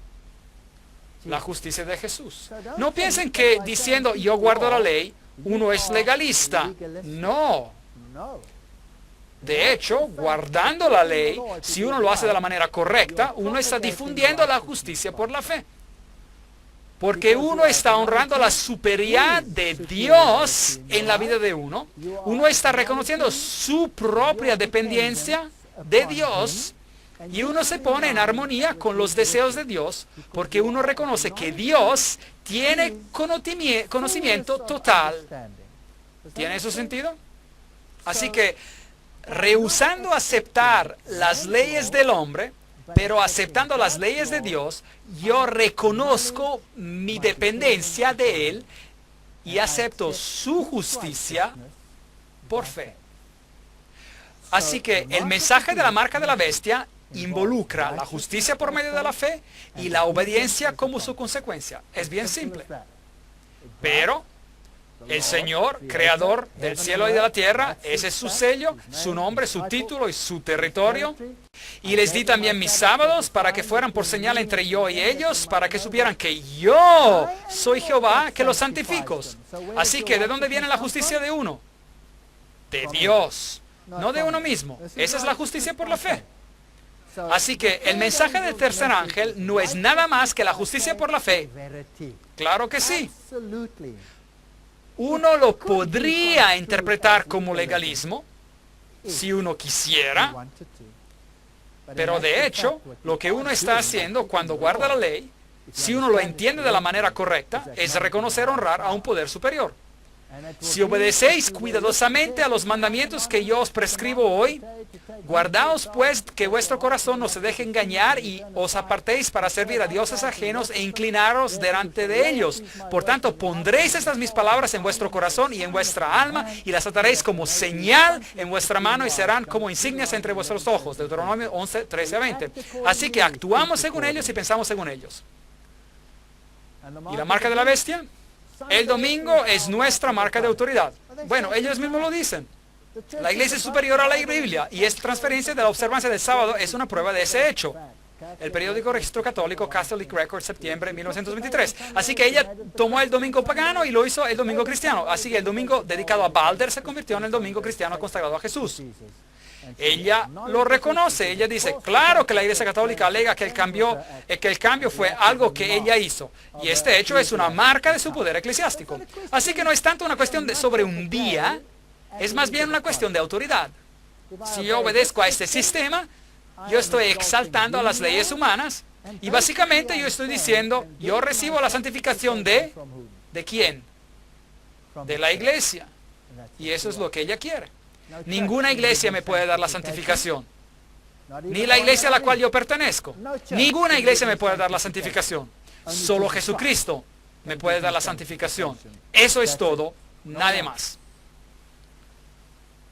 La justicia de Jesús. No piensen que diciendo yo guardo la ley, uno es legalista. No. De hecho, guardando la ley, si uno lo hace de la manera correcta, uno está difundiendo la justicia por la fe. Porque uno está honrando la superioridad de Dios en la vida de uno. Uno está reconociendo su propia dependencia de Dios. Y uno se pone en armonía con los deseos de Dios, porque uno reconoce que Dios tiene conocimiento total. ¿Tiene eso sentido? Así que, rehusando aceptar las leyes del hombre, pero aceptando las leyes de Dios, yo reconozco mi dependencia de Él y acepto su justicia por fe. Así que el mensaje de la marca de la bestia involucra la justicia por medio de la fe y la obediencia como su consecuencia. Es bien simple. Pero el Señor, creador del cielo y de la tierra, ese es su sello, su nombre, su título y su territorio. Y les di también mis sábados para que fueran por señal entre yo y ellos, para que supieran que yo soy Jehová, que los santifico. Así que, ¿de dónde viene la justicia de uno? De Dios, no de uno mismo. Esa es la justicia por la fe. Así que el mensaje del tercer ángel no es nada más que la justicia por la fe. Claro que sí. Uno lo podría interpretar como legalismo, si uno quisiera, pero de hecho, lo que uno está haciendo cuando guarda la ley, si uno lo entiende de la manera correcta, es reconocer, honrar a un poder superior. Si obedecéis cuidadosamente a los mandamientos que yo os prescribo hoy, guardaos pues que vuestro corazón no se deje engañar y os apartéis para servir a dioses ajenos e inclinaros delante de ellos. Por tanto, pondréis estas mis palabras en vuestro corazón y en vuestra alma y las ataréis como señal en vuestra mano y serán como insignias entre vuestros ojos. Deuteronomio 11, 13 a 20. Así que actuamos según ellos y pensamos según ellos. ¿Y la marca de la bestia? El domingo es nuestra marca de autoridad. Bueno, ellos mismos lo dicen. La iglesia es superior a la Biblia y esta transferencia de la observancia del sábado es una prueba de ese hecho. El periódico Registro Católico, Catholic Record, septiembre de 1923. Así que ella tomó el domingo pagano y lo hizo el domingo cristiano. Así que el domingo dedicado a Balder se convirtió en el domingo cristiano consagrado a Jesús. Ella lo reconoce, ella dice, claro que la Iglesia Católica alega que el cambio fue algo que ella hizo, y este hecho es una marca de su poder eclesiástico. Así que no es tanto una cuestión sobre un día, es más bien una cuestión de autoridad. Si yo obedezco a este sistema, yo estoy exaltando a las leyes humanas, y básicamente yo estoy diciendo, yo recibo la santificación ¿de quién? De la Iglesia, y eso es lo que ella quiere. Ninguna iglesia me puede dar la santificación. Ni la iglesia a la cual yo pertenezco. Ninguna iglesia me puede dar la santificación. Solo Jesucristo me puede dar la santificación. Eso es todo, nadie más.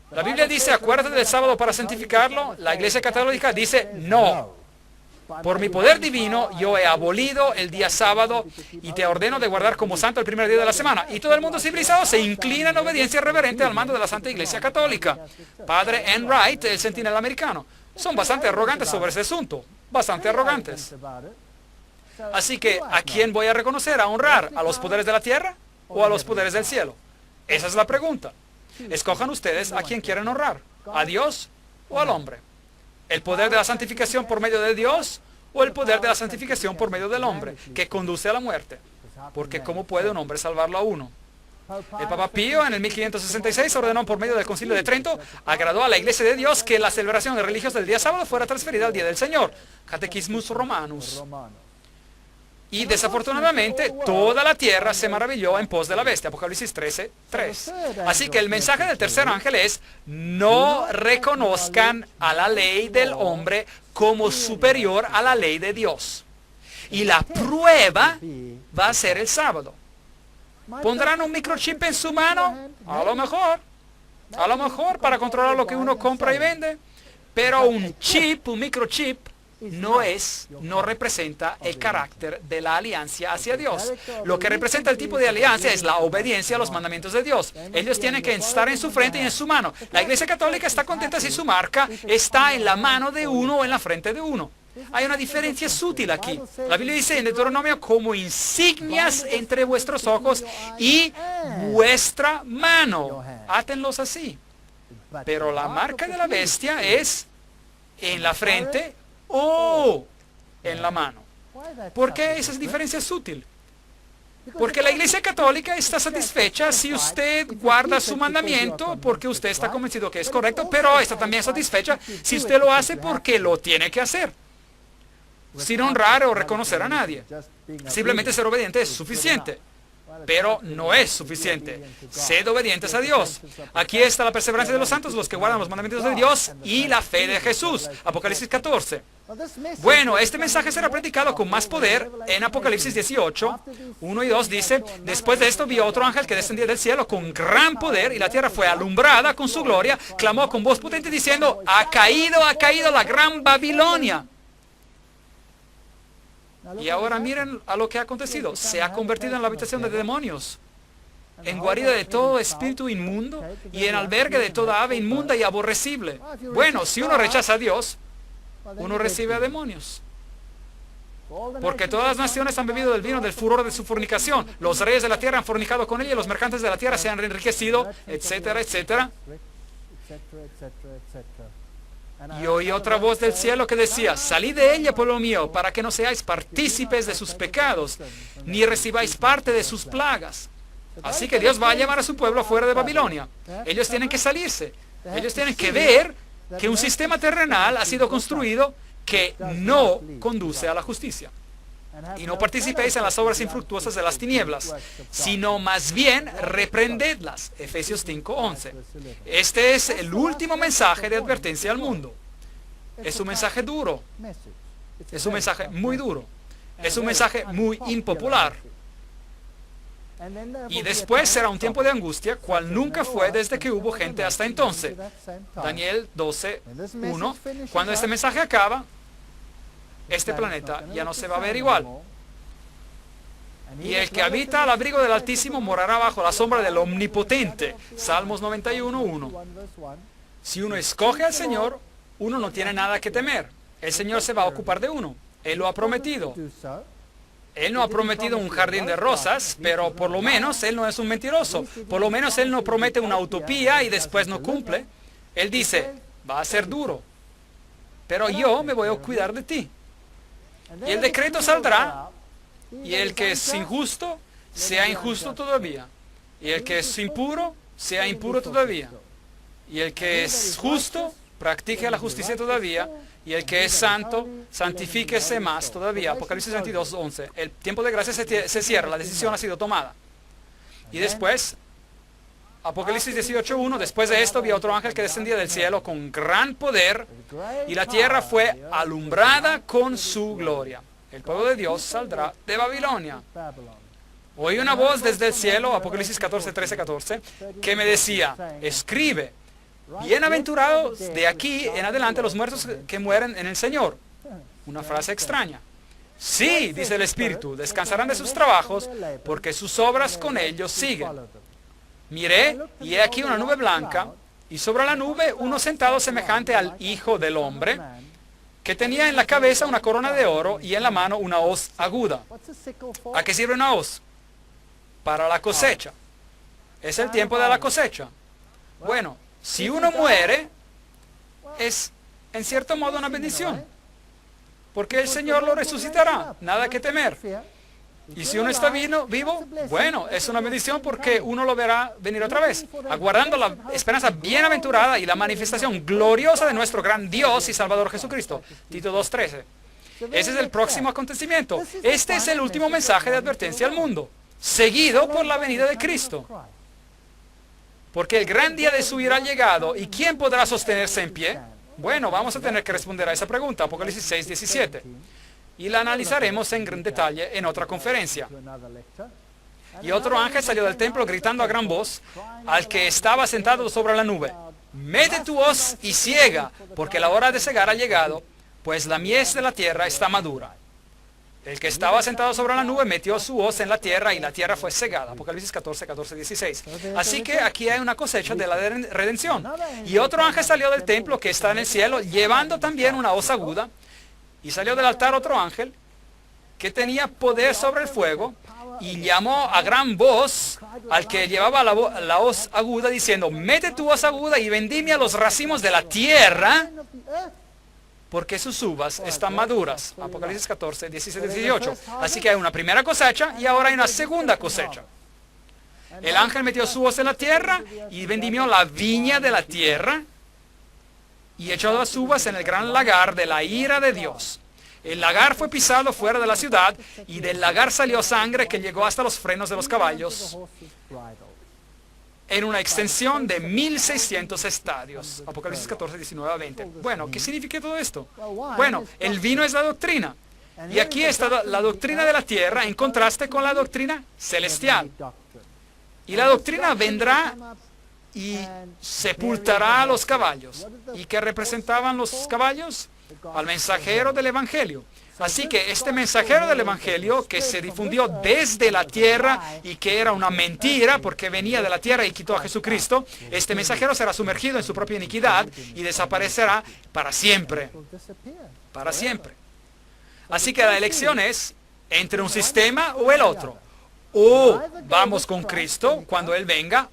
La Biblia dice, acuérdate del sábado para santificarlo. La Iglesia Católica dice, no. Por mi poder divino, yo he abolido el día sábado y te ordeno de guardar como santo el primer día de la semana. Y todo el mundo civilizado se inclina en obediencia reverente al mando de la Santa Iglesia Católica. Padre N. Wright, el sentinel americano. Son bastante arrogantes sobre ese asunto. Bastante arrogantes. Así que, ¿a quién voy a reconocer, a honrar? ¿A los poderes de la tierra o a los poderes del cielo? Esa es la pregunta. Escojan ustedes a quién quieren honrar. ¿A Dios o al hombre? ¿El poder de la santificación por medio de Dios o el poder de la santificación por medio del hombre, que conduce a la muerte? Porque ¿cómo puede un hombre salvarlo a uno? El Papa Pío en el 1566 ordenó por medio del Concilio de Trento, agradó a la Iglesia de Dios que la celebración de religiosa del día sábado fuera transferida al día del Señor, Catequismus Romanus. Y desafortunadamente toda la tierra se maravilló en pos de la bestia, Apocalipsis 13, 3. Así que el mensaje del tercer ángel es, no reconozcan a la ley del hombre como superior a la ley de Dios. Y la prueba va a ser el sábado. ¿Pondrán un microchip en su mano? A lo mejor para controlar lo que uno compra y vende. Pero un microchip, no representa el carácter de la alianza hacia Dios. Lo que representa el tipo de alianza es la obediencia a los mandamientos de Dios. Ellos tienen que estar en su frente y en su mano. La Iglesia Católica está contenta si su marca está en la mano de uno o en la frente de uno. Hay una diferencia sutil aquí. La Biblia dice en Deuteronomio, como insignias entre vuestros ojos y vuestra mano. Átenlos así. Pero la marca de la bestia es en la frente o en la mano. ¿Por qué esa diferencia es sutil? Porque la Iglesia Católica está satisfecha si usted guarda su mandamiento porque usted está convencido que es correcto, pero está también satisfecha si usted lo hace porque lo tiene que hacer, sin honrar o reconocer a nadie. Simplemente ser obediente es suficiente, pero no es suficiente. Sed obedientes a Dios. Aquí está la perseverancia de los santos, los que guardan los mandamientos de Dios y la fe de Jesús. Apocalipsis 14. Bueno, este mensaje será predicado con más poder en Apocalipsis 18, 1 y 2 dice: después de esto vi a otro ángel que descendía del cielo con gran poder, y la tierra fue alumbrada con su gloria. Clamó con voz potente diciendo: ha caído la gran Babilonia. Y ahora miren a lo que ha acontecido. Se ha convertido en la habitación de demonios, en guarida de todo espíritu inmundo y en albergue de toda ave inmunda y aborrecible. Bueno, si uno rechaza a Dios, uno recibe a demonios. Porque todas las naciones han bebido del vino del furor de su fornicación. Los reyes de la tierra han fornicado con ella y los mercantes de la tierra se han enriquecido, etcétera, etcétera. Y oí otra voz del cielo que decía: salid de ella, pueblo mío, para que no seáis partícipes de sus pecados, ni recibáis parte de sus plagas. Así que Dios va a llevar a su pueblo fuera de Babilonia. Ellos tienen que salirse. Ellos tienen que ver que un sistema terrenal ha sido construido que no conduce a la justicia. Y no participéis en las obras infructuosas de las tinieblas, sino más bien reprendedlas. Efesios 5:11. Este es el último mensaje de advertencia al mundo. Es un mensaje duro. Es un mensaje muy duro. Es un mensaje muy impopular. Y después será un tiempo de angustia, cual nunca fue desde que hubo gente hasta entonces. Daniel 12:1. Cuando este mensaje acaba, este planeta ya no se va a ver igual. Y el que habita al abrigo del Altísimo morará bajo la sombra del Omnipotente. Salmos 91:1. Si uno escoge al Señor, uno no tiene nada que temer. El Señor se va a ocupar de uno. Él lo ha prometido. Él no ha prometido un jardín de rosas, pero por lo menos Él no es un mentiroso. Por lo menos Él no promete una utopía y después no cumple. Él dice: va a ser duro, pero yo me voy a cuidar de ti. Y el decreto saldrá, y el que es injusto, sea injusto todavía. Y el que es impuro, sea impuro todavía. Y el que es justo, practique la justicia todavía. Y el que es santo, santifíquese más todavía. Apocalipsis 22:11. El tiempo de gracia se cierra, la decisión ha sido tomada. Y después, Apocalipsis 18:1, después de esto vi a otro ángel que descendía del cielo con gran poder, y la tierra fue alumbrada con su gloria. El pueblo de Dios saldrá de Babilonia. Oí una voz desde el cielo, Apocalipsis 14, que me decía: escribe, bienaventurados de aquí en adelante los muertos que mueren en el Señor. Una frase extraña. Sí, dice el Espíritu, descansarán de sus trabajos, porque sus obras con ellos siguen. Miré, y he aquí una nube blanca, y sobre la nube uno sentado semejante al Hijo del Hombre, que tenía en la cabeza una corona de oro y en la mano una hoz aguda. ¿A qué sirve una hoz? Para la cosecha. Es el tiempo de la cosecha. Bueno, si uno muere, es en cierto modo una bendición, porque el Señor lo resucitará, nada que temer. Y si uno está vivo, bueno, es una bendición porque uno lo verá venir otra vez, aguardando la esperanza bienaventurada y la manifestación gloriosa de nuestro gran Dios y Salvador Jesucristo. Tito 2:13. Ese es el próximo acontecimiento. Este es el último mensaje de advertencia al mundo, seguido por la venida de Cristo. Porque el gran día de su ira ha llegado, ¿y quién podrá sostenerse en pie? Bueno, vamos a tener que responder a esa pregunta, Apocalipsis 6:17. Y la analizaremos en gran detalle en otra conferencia. Y otro ángel salió del templo gritando a gran voz al que estaba sentado sobre la nube: mete tu hoz y ciega, porque la hora de cegar ha llegado, pues la mies de la tierra está madura. El que estaba sentado sobre la nube metió su hoz en la tierra y la tierra fue cegada. Apocalipsis 16. Así que aquí hay una cosecha de la redención. Y otro ángel salió del templo que está en el cielo, llevando también una hoz aguda. Y salió del altar otro ángel que tenía poder sobre el fuego y llamó a gran voz al que llevaba la hoz aguda diciendo: mete tu hoz aguda y vendimia los racimos de la tierra, porque sus uvas están maduras. Apocalipsis 14, 17, 18. Así que hay una primera cosecha y ahora hay una segunda cosecha. El ángel metió su hoz en la tierra y vendimió la viña de la tierra y echó las uvas en el gran lagar de la ira de Dios. El lagar fue pisado fuera de la ciudad y del lagar salió sangre que llegó hasta los frenos de los caballos en una extensión de 1600 estadios. Apocalipsis 14, 19 a 20. Bueno, ¿qué significa todo esto? Bueno, el vino es la doctrina. Y aquí está la doctrina de la tierra en contraste con la doctrina celestial. Y la doctrina vendrá y sepultará a los caballos. ¿Y qué representaban los caballos? Al mensajero del Evangelio. Así que este mensajero del Evangelio que se difundió desde la tierra y que era una mentira porque venía de la tierra y quitó a Jesucristo, este mensajero será sumergido en su propia iniquidad y desaparecerá para siempre. Para siempre. Así que la elección es entre un sistema o el otro. O vamos con Cristo cuando Él venga,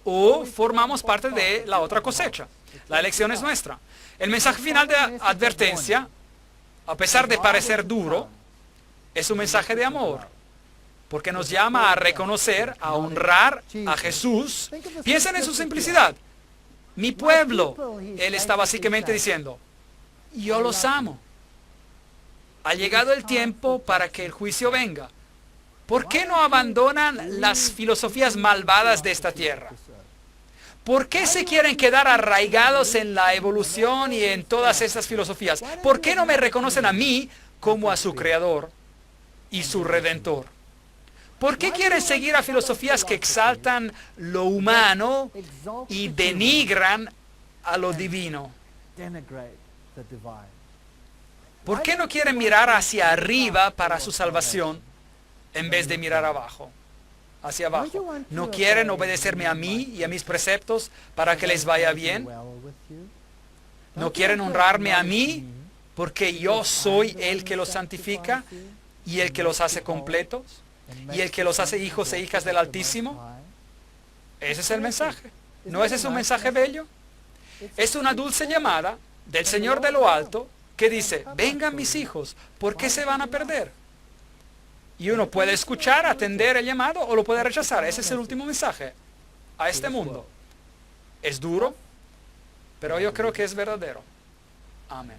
o formamos parte de la otra cosecha. La elección es nuestra. El mensaje final de advertencia, a pesar de parecer duro, es un mensaje de amor, porque nos llama a reconocer, a honrar a Jesús. Piensen en su simplicidad. Mi pueblo, Él está básicamente diciendo, yo los amo. Ha llegado el tiempo para que el juicio venga. ¿Por qué no abandonan las filosofías malvadas de esta tierra? ¿Por qué se quieren quedar arraigados en la evolución y en todas estas filosofías? ¿Por qué no me reconocen a mí como a su Creador y su Redentor? ¿Por qué quieren seguir a filosofías que exaltan lo humano y denigran a lo divino? ¿Por qué no quieren mirar hacia arriba para su salvación en vez de mirar abajo? Hacia abajo. ¿No quieren obedecerme a mí y a mis preceptos para que les vaya bien? ¿No quieren honrarme a mí porque yo soy el que los santifica y el que los hace completos y el que los hace hijos e hijas del Altísimo? Ese es el mensaje. ¿No ese es un mensaje bello? Es una dulce llamada del Señor de lo alto que dice, vengan mis hijos, ¿por qué se van a perder? Y uno puede escuchar, atender el llamado o lo puede rechazar. Ese es el último mensaje a este mundo. Es duro, pero yo creo que es verdadero. Amén.